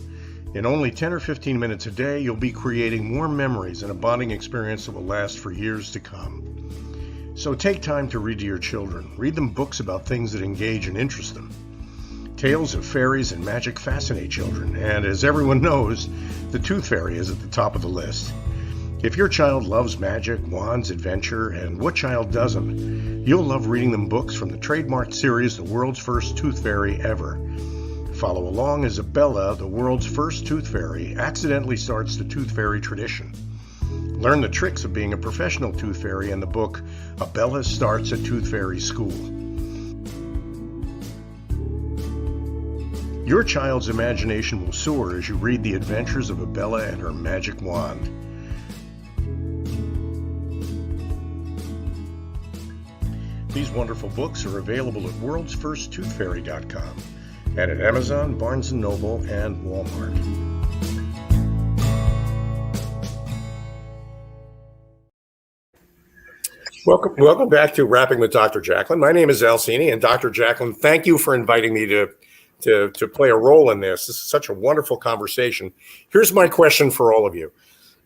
In only 10 or 15 minutes a day, you'll be creating more memories and a bonding experience that will last for years to come. So take time to read to your children. Read them books about things that engage and interest them. Tales of fairies and magic fascinate children, and as everyone knows, the Tooth Fairy is at the top of the list. If your child loves magic, wands, adventure, and what child doesn't, you'll love reading them books from the trademarked series, The World's First Tooth Fairy Ever. Follow along as Bella, the world's first tooth fairy, accidentally starts the Tooth Fairy tradition. Learn the tricks of being a professional tooth fairy in the book, A Bella Starts at Tooth Fairy School. Your child's imagination will soar as you read the adventures of Abella and her magic wand. These wonderful books are available at worldsfirsttoothfairy.com and at Amazon, Barnes & Noble, and Walmart. Welcome back to Rapping with Dr. Jacalyn. My name is Cini, and Dr. Jacalyn, thank you for inviting me to play a role in this. This is such a wonderful conversation. Here's my question for all of you.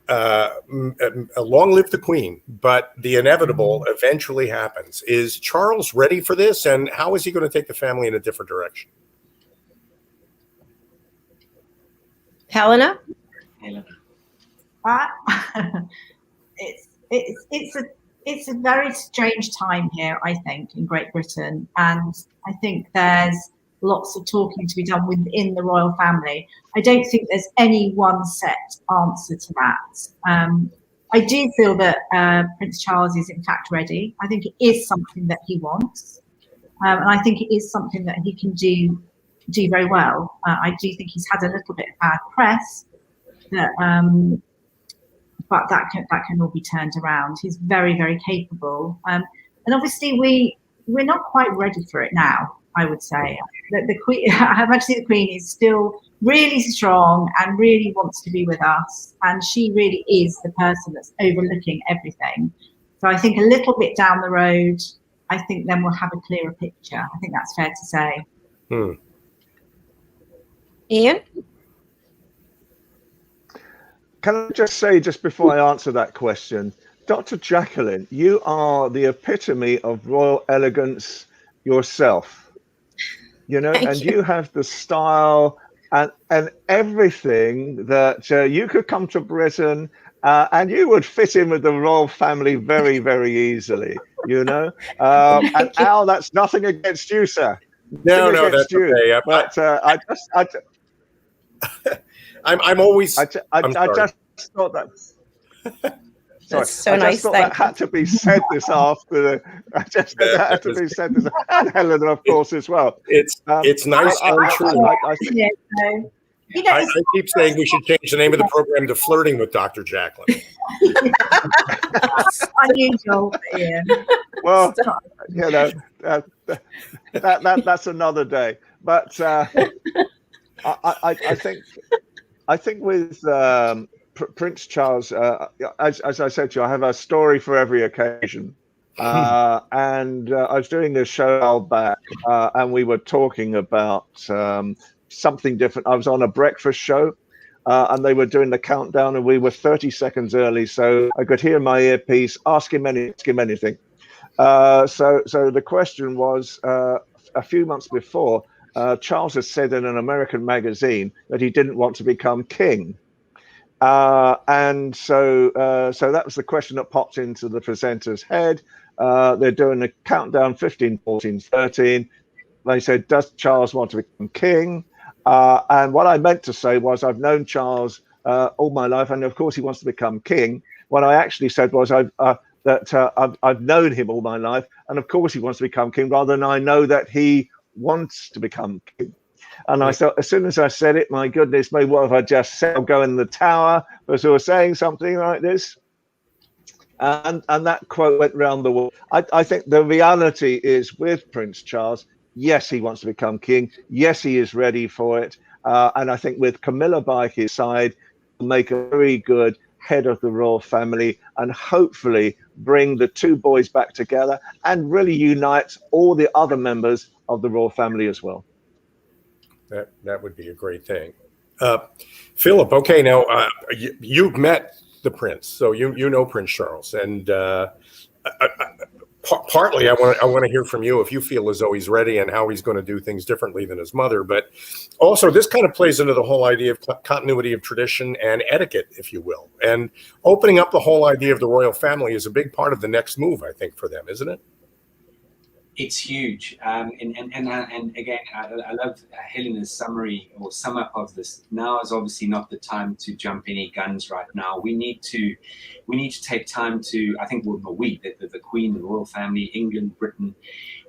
Long live the Queen, but the inevitable eventually happens. Is Charles ready for this, and how is he going to take the family in a different direction? Helena? It's a very strange time here, I think, in Great Britain, and I think there's lots of talking to be done within the royal family. I don't think there's any one set answer to that. I do feel that Prince Charles is in fact ready. I think it is something that he wants, and I think it is something that he can do very well. I do think he's had a little bit of bad press, but that can all be turned around. He's very, very capable, and obviously we're not quite ready for it now. I would say that the Queen, Her Majesty the Queen, is still really strong and really wants to be with us, and she really is the person that's overlooking everything. So I think a little bit down the road, I think then we'll have a clearer picture. I think that's fair to say. Ian? Can I just say, just before I answer that question, Dr. Jacalyn, you are the epitome of royal elegance yourself, you know, and you have the style and everything that you could come to Britain and you would fit in with the royal family very, very easily, you know. And Al, that's nothing against you, sir. No, that's okay. But I'm always. I just thought that. Sorry, so I just nice. thought that had to be said this afternoon. I just thought that had to be said this, and Helena, of course, as well. It's nice and true. I keep saying we should change the name of the program to Flirting with Dr. Jacalyn. Unusual, Ian. Well, you know, that's another day. But I think with Prince Charles, as I said to you, I have a story for every occasion. And I was doing this show a while back, and we were talking about something different. I was on a breakfast show, and they were doing the countdown, and we were 30 seconds early, so I could hear my earpiece, ask him anything. So the question was, a few months before, Charles had said in an American magazine that he didn't want to become king. And so that was the question that popped into the presenter's head. They're doing a countdown, 15, 14, 13. They said, does Charles want to become king? And what I meant to say was, I've known Charles all my life, and of course he wants to become king. What I actually said was I've known him all my life, and of course he wants to become king, rather than I know that he wants to become king. And I thought, as soon as I said it, my goodness me, what have I just said? I'll go in the tower for sort of saying something like this. And that quote went round the world. I think the reality is with Prince Charles, yes, he wants to become king. Yes, he is ready for it. And I think with Camilla by his side, he'll make a very good head of the royal family and hopefully bring the two boys back together and really unite all the other members of the royal family as well. That would be a great thing. Philip, okay, now you've met the prince, so you know Prince Charles, and partly I want to hear from you if you feel as though he's ready and how he's going to do things differently than his mother. But also, this kind of plays into the whole idea of continuity of tradition and etiquette, if you will, and opening up the whole idea of the royal family is a big part of the next move, I think, for them, isn't it? It's huge, and again, I love Helena's summary or sum up of this. Now is obviously not the time to jump any guns right now. We need to take time to. I think the Queen, the royal family, England, Britain.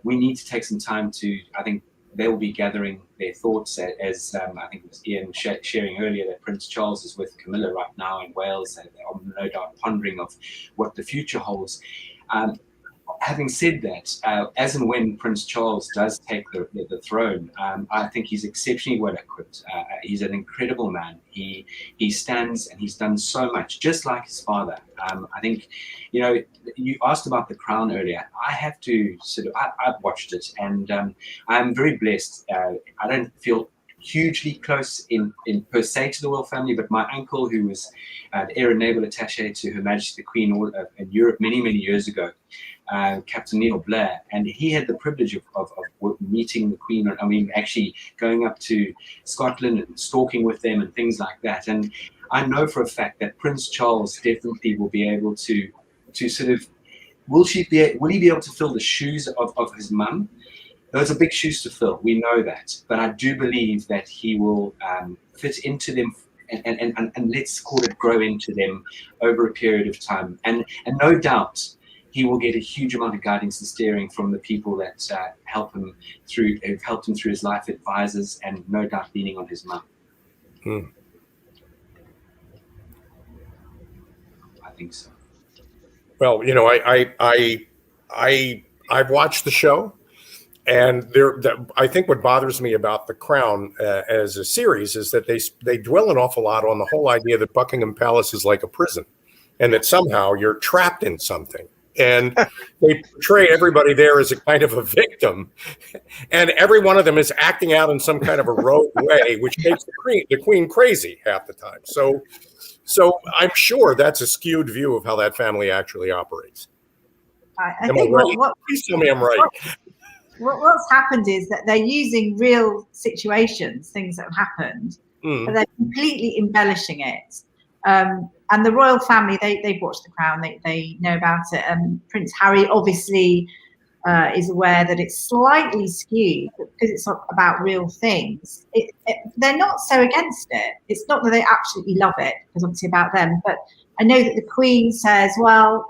We need to take some time to. I think they will be gathering their thoughts as I think it was Ian sharing earlier that Prince Charles is with Camilla right now in Wales, and they are no doubt pondering of what the future holds. Having said that, as and when Prince Charles does take the throne, I think he's exceptionally well equipped. He's an incredible man. He stands and he's done so much, just like his father. I think, you asked about The Crown earlier. I have to I've watched it, and I'm very blessed. I don't feel hugely close in per se to the royal family, but my uncle, who was the Air and Naval Attaché to Her Majesty the Queen in Europe many years ago, Captain Neil Blair, and he had the privilege of meeting the Queen. I mean, actually going up to Scotland and stalking with them and things like that. And I know for a fact that Prince Charles definitely will be able to sort of, will he be able to fill the shoes of his mum? Those are big shoes to fill. We know that, but I do believe that he will fit into them. And let's call it grow into them over a period of time. And no doubt he will get a huge amount of guidance and steering from the people that have helped him through his life, advisors, and no doubt leaning on his mum. I think so. Well, I've watched the show. And I think what bothers me about The Crown as a series is that they dwell an awful lot on the whole idea that Buckingham Palace is like a prison, and that somehow you're trapped in something. And they portray everybody there as a kind of a victim, and every one of them is acting out in some kind of a rogue way, which makes the Queen crazy half the time. So I'm sure that's a skewed view of how that family actually operates. I think Please tell me I'm right. What's happened is that they're using real situations, things that have happened, but they're completely embellishing it. And the royal family, they've watched The Crown, they know about it. Prince Harry obviously is aware that it's slightly skewed because it's not about real things. They're not so against it. It's not that they absolutely love it, because obviously about them, but I know that the Queen says, well,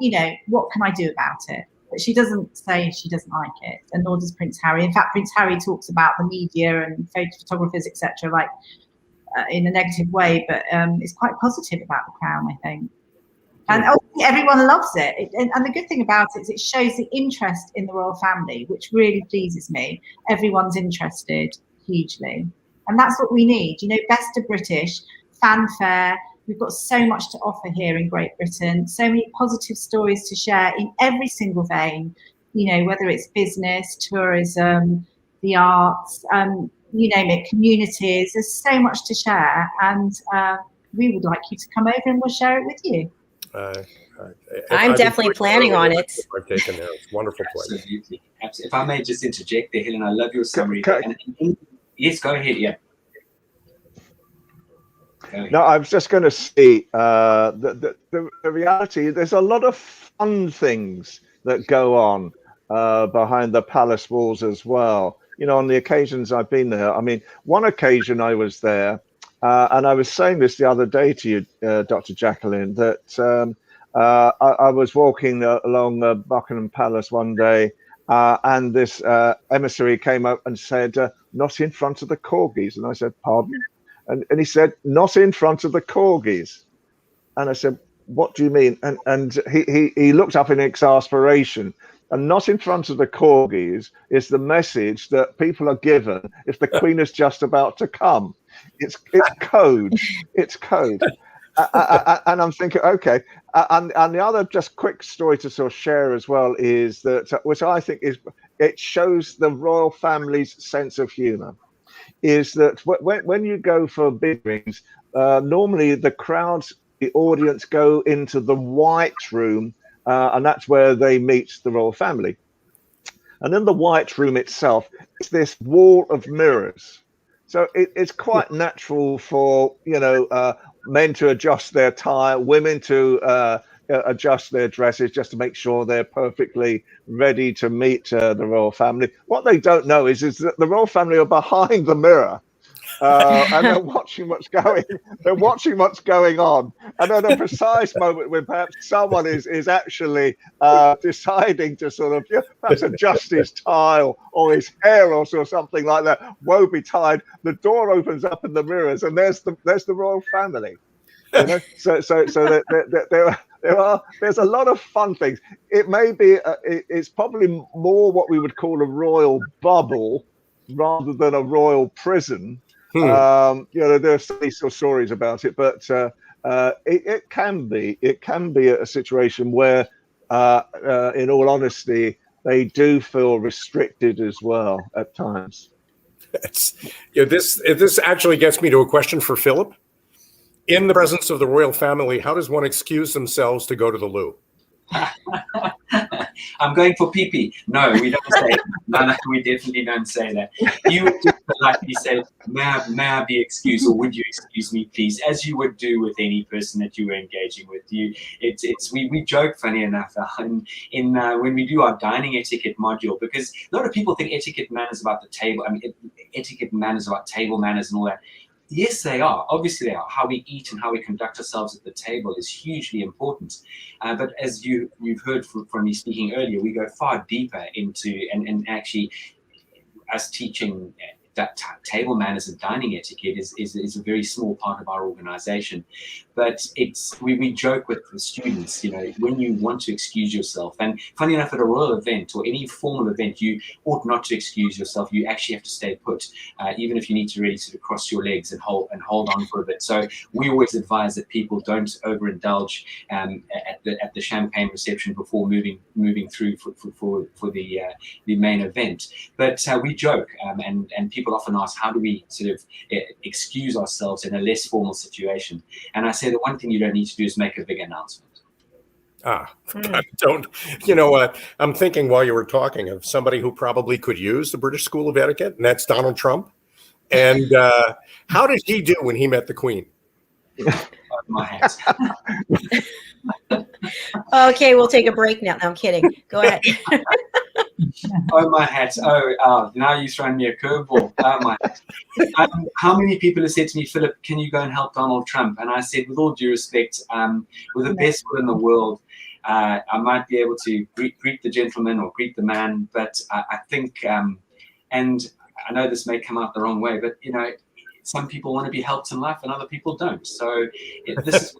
what can I do about it? But she doesn't say she doesn't like it, and nor does Prince Harry. In fact, Prince Harry talks about the media and photographers, etc., like in a negative way, but it's quite positive about The Crown, I think. And obviously everyone loves it. And the good thing about it is it shows the interest in the royal family, which really pleases me. Everyone's interested hugely. And that's what we need. Best of British, fanfare. We've got so much to offer here in Great Britain, so many positive stories to share in every single vein, whether it's business, tourism, the arts, you name it, communities. There's so much to share, and we would like you to come over and we'll share it with you. I'm definitely planning on it. I've taken there. It's a wonderful place. Absolutely. If I may just interject there, Helen, I love your summary. Yes, go ahead. Yeah. No, I was just going to say the reality. There's a lot of fun things that go on behind the palace walls as well. On the occasions I've been there. I mean, one occasion I was there, and I was saying this the other day to you, Dr. Jacalyn, that I was walking along Buckingham Palace one day, and this emissary came up and said, "Not in front of the corgis." And I said, "Pardon?" And he said, "Not in front of the corgis." And I said, "What do you mean?" And he looked up in exasperation. And not in front of the corgis is the message that people are given if the Queen is just about to come. It's code. It's code. And I'm thinking, okay. And the other just quick story to sort of share as well is that, which I think it shows the royal family's sense of humour, is that when you go for big rings, normally the audience go into the White Room, and that's where they meet the royal family. And in the White Room itself, it's this wall of mirrors. So it's quite natural for men to adjust their tie, women to adjust their dresses just to make sure they're perfectly ready to meet the royal family. What they don't know is that the royal family are behind the mirror. And they're watching what's going on, and at a precise moment when perhaps someone is actually deciding to sort of perhaps adjust his tie or his hair or something like that, woe betide, the door opens up in the mirrors and there's the royal family. So there's a lot of fun things. It may be it's probably more what we would call a royal bubble rather than a royal prison. There are these sort of stories about it, but it can be a situation where, in all honesty, they do feel restricted as well at times. This actually gets me to a question for Philip. In the presence of the royal family, how does one excuse themselves to go to the loo? I'm going for pee-pee. No, we don't say that. No, we definitely don't say that. You would just politely say, may I be excused, or would you excuse me, please, as you would do with any person that you were engaging with. We joke, funny enough, when we do our dining etiquette module, because a lot of people think etiquette manners about the table. I mean, etiquette manners about table manners and all that. Yes, they are. Obviously, they are. How we eat and how we conduct ourselves at the table is hugely important. But as you've heard from me speaking earlier, we go far deeper into and actually us teaching that table manners and dining etiquette is a very small part of our organization. But we joke with the students, when you want to excuse yourself, and funny enough, at a royal event or any formal event, you ought not to excuse yourself. You actually have to stay put, even if you need to really sort of cross your legs and hold on for a bit. So we always advise that people don't overindulge at the champagne reception before moving through for the main event. But we joke, and people often ask, how do we sort of excuse ourselves in a less formal situation? And I say the one thing you don't need to do is make a big announcement. Don't. You know what? I'm thinking while you were talking of somebody who probably could use the British School of Etiquette, and that's Donald Trump. And how did he do when he met the Queen? My hat. Okay, we'll take a break now. No, I'm kidding. Go ahead. Oh, my hat. Oh, now you're throwing me a curveball. Oh, my hat. How many people have said to me, Philip, can you go and help Donald Trump? And I said, with all due respect, with the best will in the world, I might be able to greet the gentleman or greet the man, but I think, and I know this may come out the wrong way, but some people want to be helped in life and other people don't. So this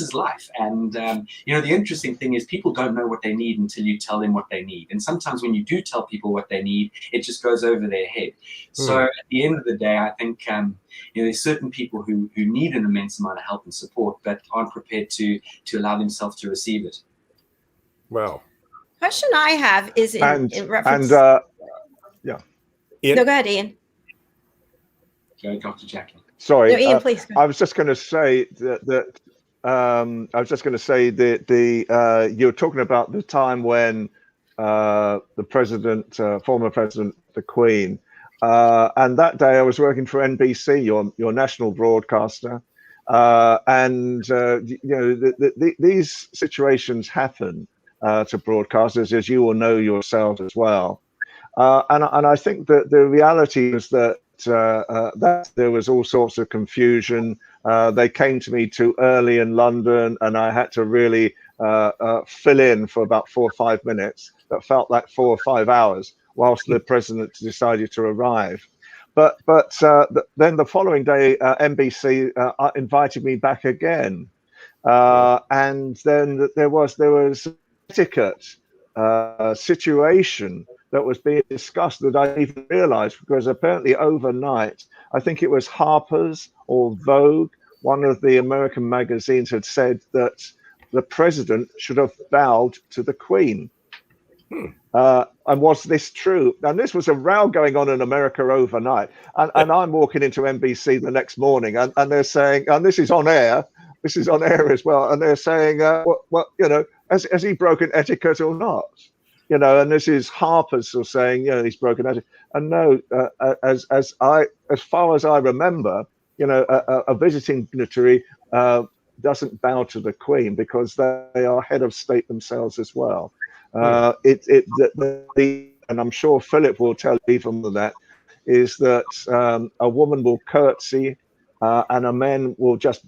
is life. And the interesting thing is people don't know what they need until you tell them what they need. And sometimes when you do tell people what they need, it just goes over their head. So at the end of the day, I think there's certain people who need an immense amount of help and support, but aren't prepared to allow themselves to receive it. Wow. Question I have is in reference. Yeah. No, go ahead, Ian. Go, Dr. Jacalyn. Sorry, no, Ian, please. I was just going to say that you were talking about the time when the president, former president, the Queen, and that day I was working for NBC, your national broadcaster, and these situations happen to broadcasters, as you will know yourselves as well, and I think that the reality is that there was all sorts of confusion. They came to me too early in London, and I had to really fill in for about 4 or 5 minutes. That felt like 4 or 5 hours whilst the president decided to arrive. But then the following day, NBC invited me back again, and then there was etiquette situation that was being discussed that I didn't even realize, because apparently overnight, I think it was Harper's or Vogue, one of the American magazines, had said that the president should have bowed to the Queen. And was this true? And this was a row going on in America overnight. And I'm walking into NBC the next morning, and they're saying, and this is on air as well, and they're saying, has he broken etiquette or not? And this is Harper's still saying, he's broken etiquette. And no, as far as I remember, a visiting dignitary doesn't bow to the Queen, because they are head of state themselves as well. And I'm sure Philip will tell you even that, is that a woman will curtsy and a man will just,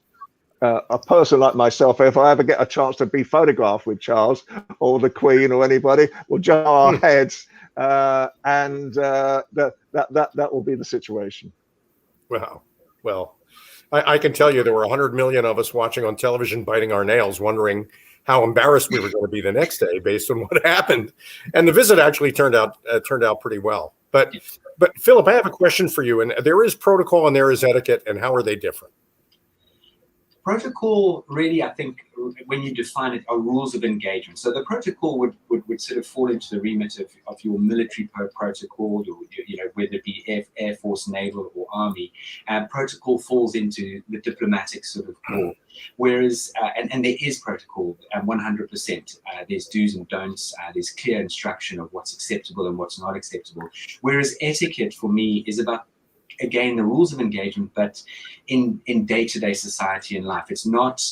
a person like myself, if I ever get a chance to be photographed with Charles or the Queen or anybody, we'll jump our heads, and that will be the situation. Wow. Well, I can tell you there were 100 million of us watching on television, biting our nails, wondering how embarrassed we were going to be the next day based on what happened. And the visit actually turned out pretty well. But Philip, I have a question for you. And there is protocol and there is etiquette, and how are they different? Protocol, really, I think, when you define it, are rules of engagement. So the protocol would sort of fall into the remit of your military protocol, or, you know, whether it be Air Force, Naval, or Army. Protocol falls into the diplomatic sort of core. Whereas, and there is protocol, 100%. There's do's and don'ts. There's clear instruction of what's acceptable and what's not acceptable. Whereas etiquette, for me, is about, again, the rules of engagement, but in day-to-day society and life. It's not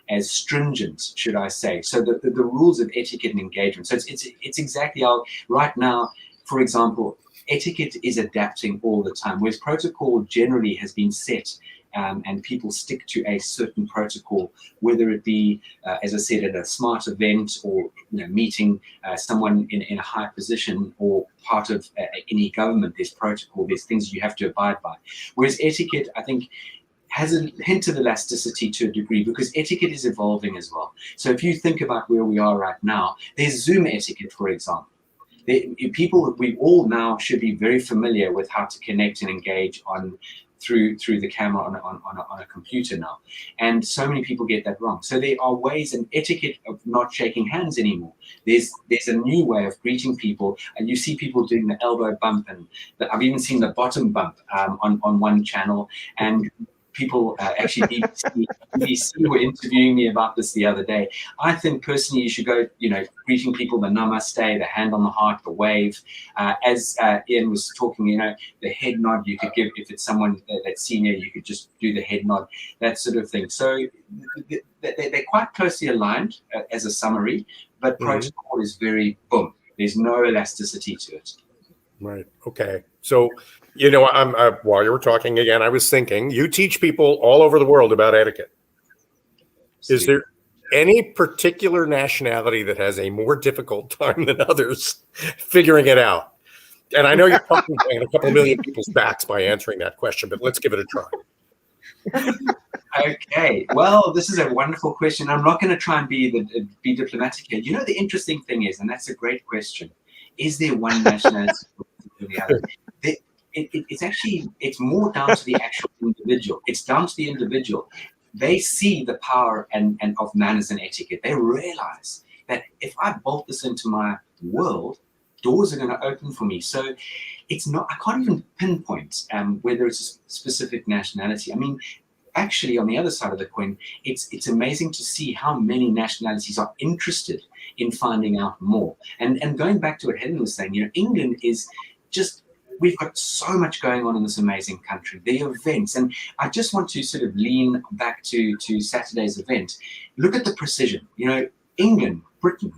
as stringent, should I say. So the rules of etiquette and engagement. So it's exactly how, right now, for example, etiquette is adapting all the time, whereas protocol generally has been set, and people stick to a certain protocol, whether it be, as I said, at a smart event, or, you know, meeting someone in a high position, or part of any government. There's protocol, there's things you have to abide by. Whereas etiquette, I think, has a hint of elasticity to a degree, because etiquette is evolving as well. So if you think about where we are right now, there's Zoom etiquette, for example. We all now should be very familiar with how to connect and engage through the camera on a computer now, and so many people get that wrong. So there are ways and etiquette of not shaking hands anymore. There's a new way of greeting people, and you see people doing the elbow bump, and I've even seen the bottom bump on one channel, and people actually BBC were interviewing me about this the other day. I think personally you should go, you know, greeting people, the namaste, the hand on the heart, the wave. As Ian was talking, you know, the head nod you could give if it's someone that's senior, you could just do the head nod, that sort of thing. So they're quite closely aligned as a summary, but protocol is very boom. There's no elasticity to it. Right. Okay. So, you know, while you were talking again, I was thinking, you teach people all over the world about etiquette. Is there any particular nationality that has a more difficult time than others figuring it out? And I know you're talking behind a couple million people's backs by answering that question, but let's give it a try. Okay, well, this is a wonderful question. I'm not going to try and be diplomatic here. You know, the interesting thing is, and that's a great question, is there one nationality or the other? It's more down to the actual individual. It's down to the individual. They see the power and of manners and etiquette. They realize that if I bolt this into my world, doors are going to open for me. So it's not, I can't even pinpoint whether it's a specific nationality. I mean, actually, on the other side of the coin, it's amazing to see how many nationalities are interested in finding out more. And going back to what Helen was saying, you know, England is just, we've got so much going on in this amazing country, the events. And I just want to sort of lean back to Saturday's event. Look at the precision. You know, England, Britain,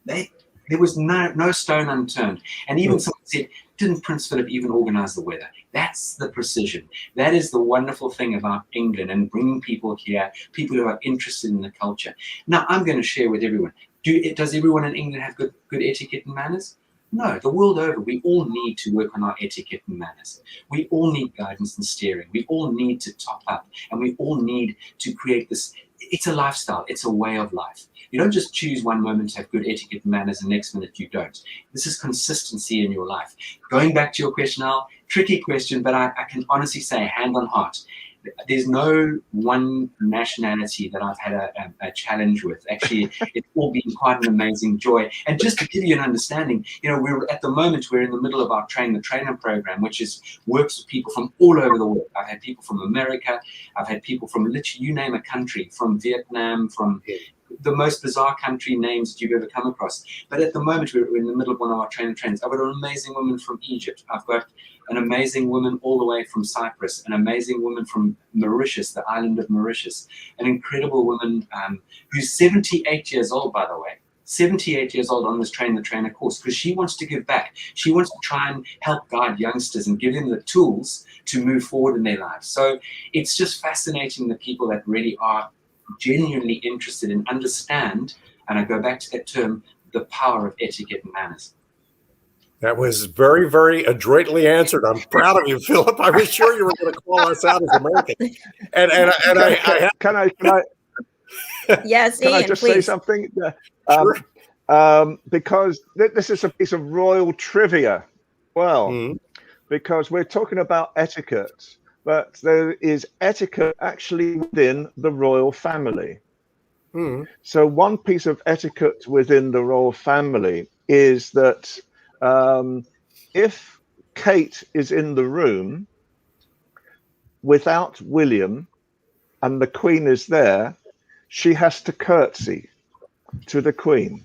there was no stone unturned. And even someone said, didn't Prince Philip even organize the weather? That's the precision. That is the wonderful thing about England and bringing people here, people who are interested in the culture. Now, I'm going to share with everyone. Does everyone in England have good etiquette and manners? No, the world over, we all need to work on our etiquette and manners. We all need guidance and steering. We all need to top up, and we all need to create this. It's a lifestyle. It's a way of life. You don't just choose one moment to have good etiquette and manners and next minute you don't. This is consistency in your life. Going back to your question, Al, tricky question, but I can honestly say, hand on heart, there's no one nationality that I've had a challenge with. Actually, it's all been quite an amazing joy. And just to give you an understanding, you know, we're in the middle of our train the trainer program, which works with people from all over the world. I've had people from America. I've had people from literally, you name a country, from Vietnam, from the most bizarre country names that you've ever come across. But at the moment, we're in the middle of one of our trains. I've got an amazing woman from Egypt. I've got an amazing woman all the way from Cyprus, an amazing woman from Mauritius, the island of Mauritius, an incredible woman who's 78 years old, by the way. 78 years old on this Train the Trainer course, because she wants to give back. She wants to try and help guide youngsters and give them the tools to move forward in their lives. So it's just fascinating, the people that really are genuinely interested and understand, and I go back to that term, the power of etiquette and manners. That was very, very adroitly answered. I'm proud of you, Philip. I was sure you were going to call us out as Americans. Can I Yes, can Ian, I just please say something? Sure. Because this is a piece of royal trivia. Well, because we're talking about etiquette, but there is etiquette actually within the royal family. So one piece of etiquette within the royal family is that if Kate is in the room without William and the Queen is there, she has to curtsy to the Queen.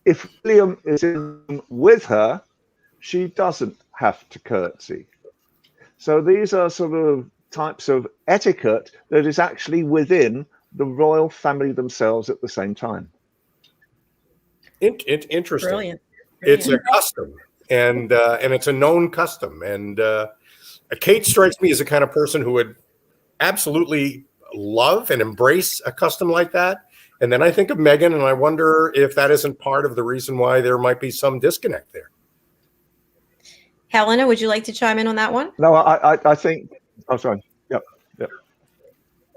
If William is in with her, she doesn't have to curtsy. So these are sort of types of etiquette that is actually within the royal family themselves at the same time. Interesting. Brilliant. It's a custom, and it's a known custom. And Kate strikes me as the kind of person who would absolutely love and embrace a custom like that. And then I think of Meghan, and I wonder if that isn't part of the reason why there might be some disconnect there. Helena, would you like to chime in on that one? No, I think. Oh, sorry. Yep.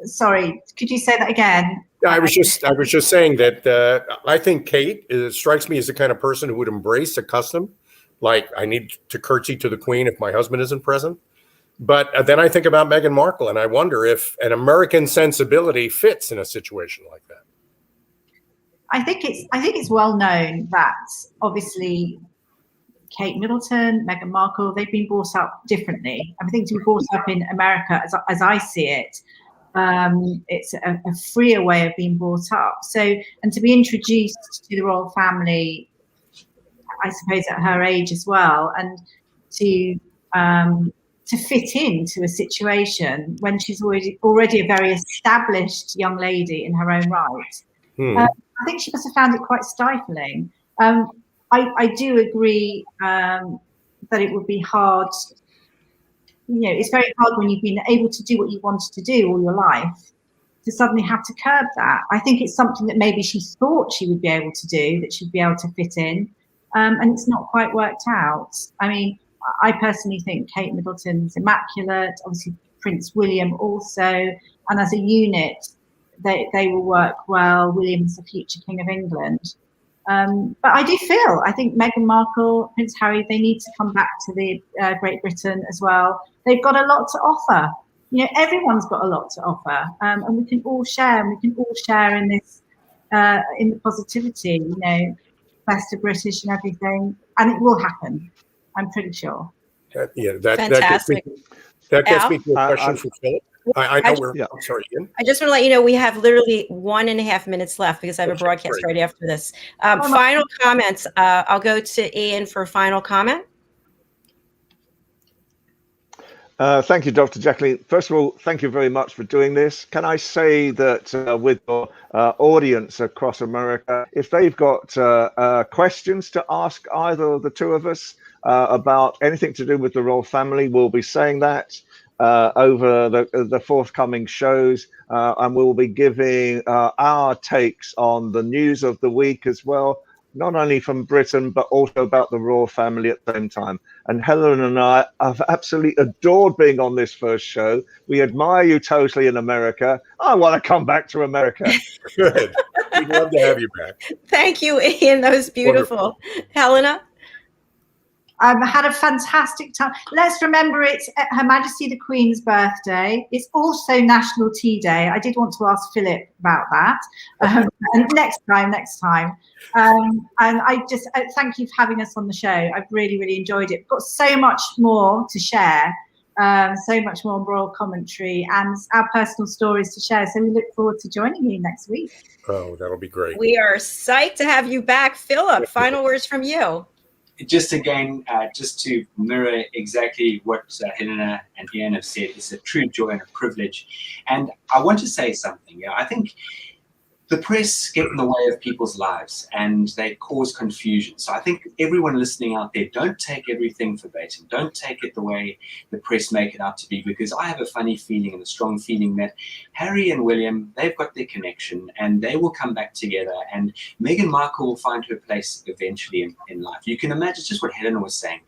Sorry, could you say that again? I was just saying that I think Kate strikes me as the kind of person who would embrace a custom, like I need to curtsy to the Queen if my husband isn't present. But then I think about Meghan Markle, and I wonder if an American sensibility fits in a situation like that. I think it's well known that obviously Kate Middleton, Meghan Markle, they've been brought up differently. I think to be brought up in America, as I see it, it's a freer way of being brought up. So, and to be introduced to the royal family, I suppose at her age as well, and to fit into a situation when she's already a very established young lady in her own right. I think she must have found it quite stifling. I do agree that it would be hard. You know, it's very hard when you've been able to do what you wanted to do all your life to suddenly have to curb that. I think it's something that maybe she thought she would be able to do, that she'd be able to fit in, and it's not quite worked out. I mean, I personally think Kate Middleton's immaculate, obviously Prince William also, and as a unit, they will work well. William's the future King of England. But I think Meghan Markle, Prince Harry, they need to come back to the Great Britain as well. They've got a lot to offer. You know, everyone's got a lot to offer, and we can all share. And we can all share in this, in the positivity. You know, best of British and everything, and it will happen. I'm pretty sure. That Fantastic. gets me to a question for Philip. I know I'm sorry, Ian. I just want to let you know we have literally 1.5 minutes left because I have a broadcast right after this. Final comments. I'll go to Ian for final comment. Thank you, Dr. Jacalyn. First of all, thank you very much for doing this. Can I say that with your audience across America, if they've got questions to ask either of the two of us about anything to do with the royal family, we'll be saying that over the forthcoming shows, and we'll be giving our takes on the news of the week as well, not only from Britain, but also about the royal family at the same time. And Helen and I have absolutely adored being on this first show. We admire you totally in America. I want to come back to America. Good. We'd love to have you back. Thank you, Ian. That was beautiful. Wonderful. Helena? I had a fantastic time. Let's remember it's Her Majesty the Queen's birthday. It's also National Tea Day. I did want to ask Philip about that. And next time. And I just thank you for having us on the show. I've really, really enjoyed it. We've got so much more to share. so much more royal commentary and our personal stories to share. So we look forward to joining you next week. Oh, that'll be great. We are psyched to have you back. Philip, final words from you. Just again, just to mirror exactly what Helena and Ian have said, it's a true joy and a privilege. And I want to say something. I think the press get in the way of people's lives and they cause confusion. So I think everyone listening out there, don't take everything verbatim. Don't take it the way the press make it out to be, because I have a funny feeling and a strong feeling that Harry and William, they've got their connection and they will come back together, and Meghan Markle will find her place eventually in life. You can imagine just what Helena was saying.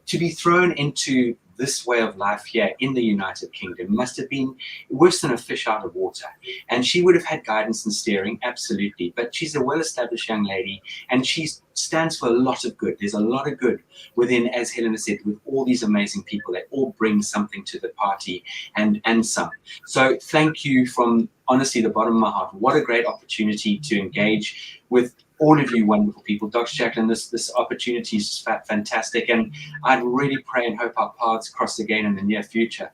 To be thrown into this way of life here in the United Kingdom must have been worse than a fish out of water. And she would have had guidance and steering, absolutely. But she's a well-established young lady and she stands for a lot of good. There's a lot of good within, as Helena said, with all these amazing people. They all bring something to the party and some. So thank you from honestly the bottom of my heart. What a great opportunity to engage with all of you wonderful people. Dr. Jacalyn, this opportunity is fantastic, and I'd really pray and hope our paths cross again in the near future.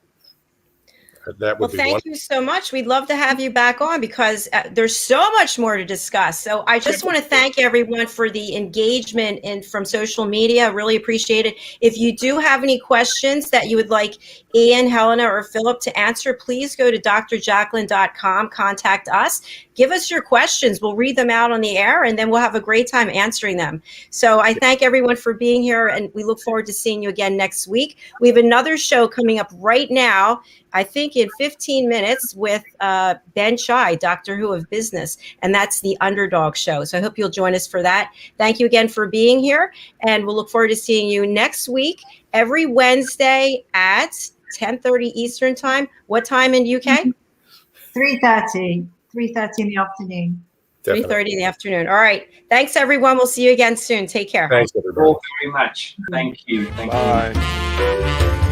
That would Well, be thank you so much. We'd love to have you back on because there's so much more to discuss. So I just want to thank everyone for the engagement and from social media. Really appreciate it. If you do have any questions that you would like Ian, Helena, or Philip to answer, please go to drjacalyn.com, contact us, give us your questions. We'll read them out on the air and then we'll have a great time answering them. So I thank everyone for being here and we look forward to seeing you again next week. We have another show coming up right now, I think in 15 minutes, with Ben Chai, Doctor Who of Business, and that's the Underdog Show. So I hope you'll join us for that. Thank you again for being here, and we'll look forward to seeing you next week, every Wednesday at 10:30 Eastern Time. What time in UK? 3:30 in the afternoon. 3:30 in the afternoon. All right. Thanks, everyone. We'll see you again soon. Take care. Thanks, everybody. All very much. Thank you. Thank you. Bye.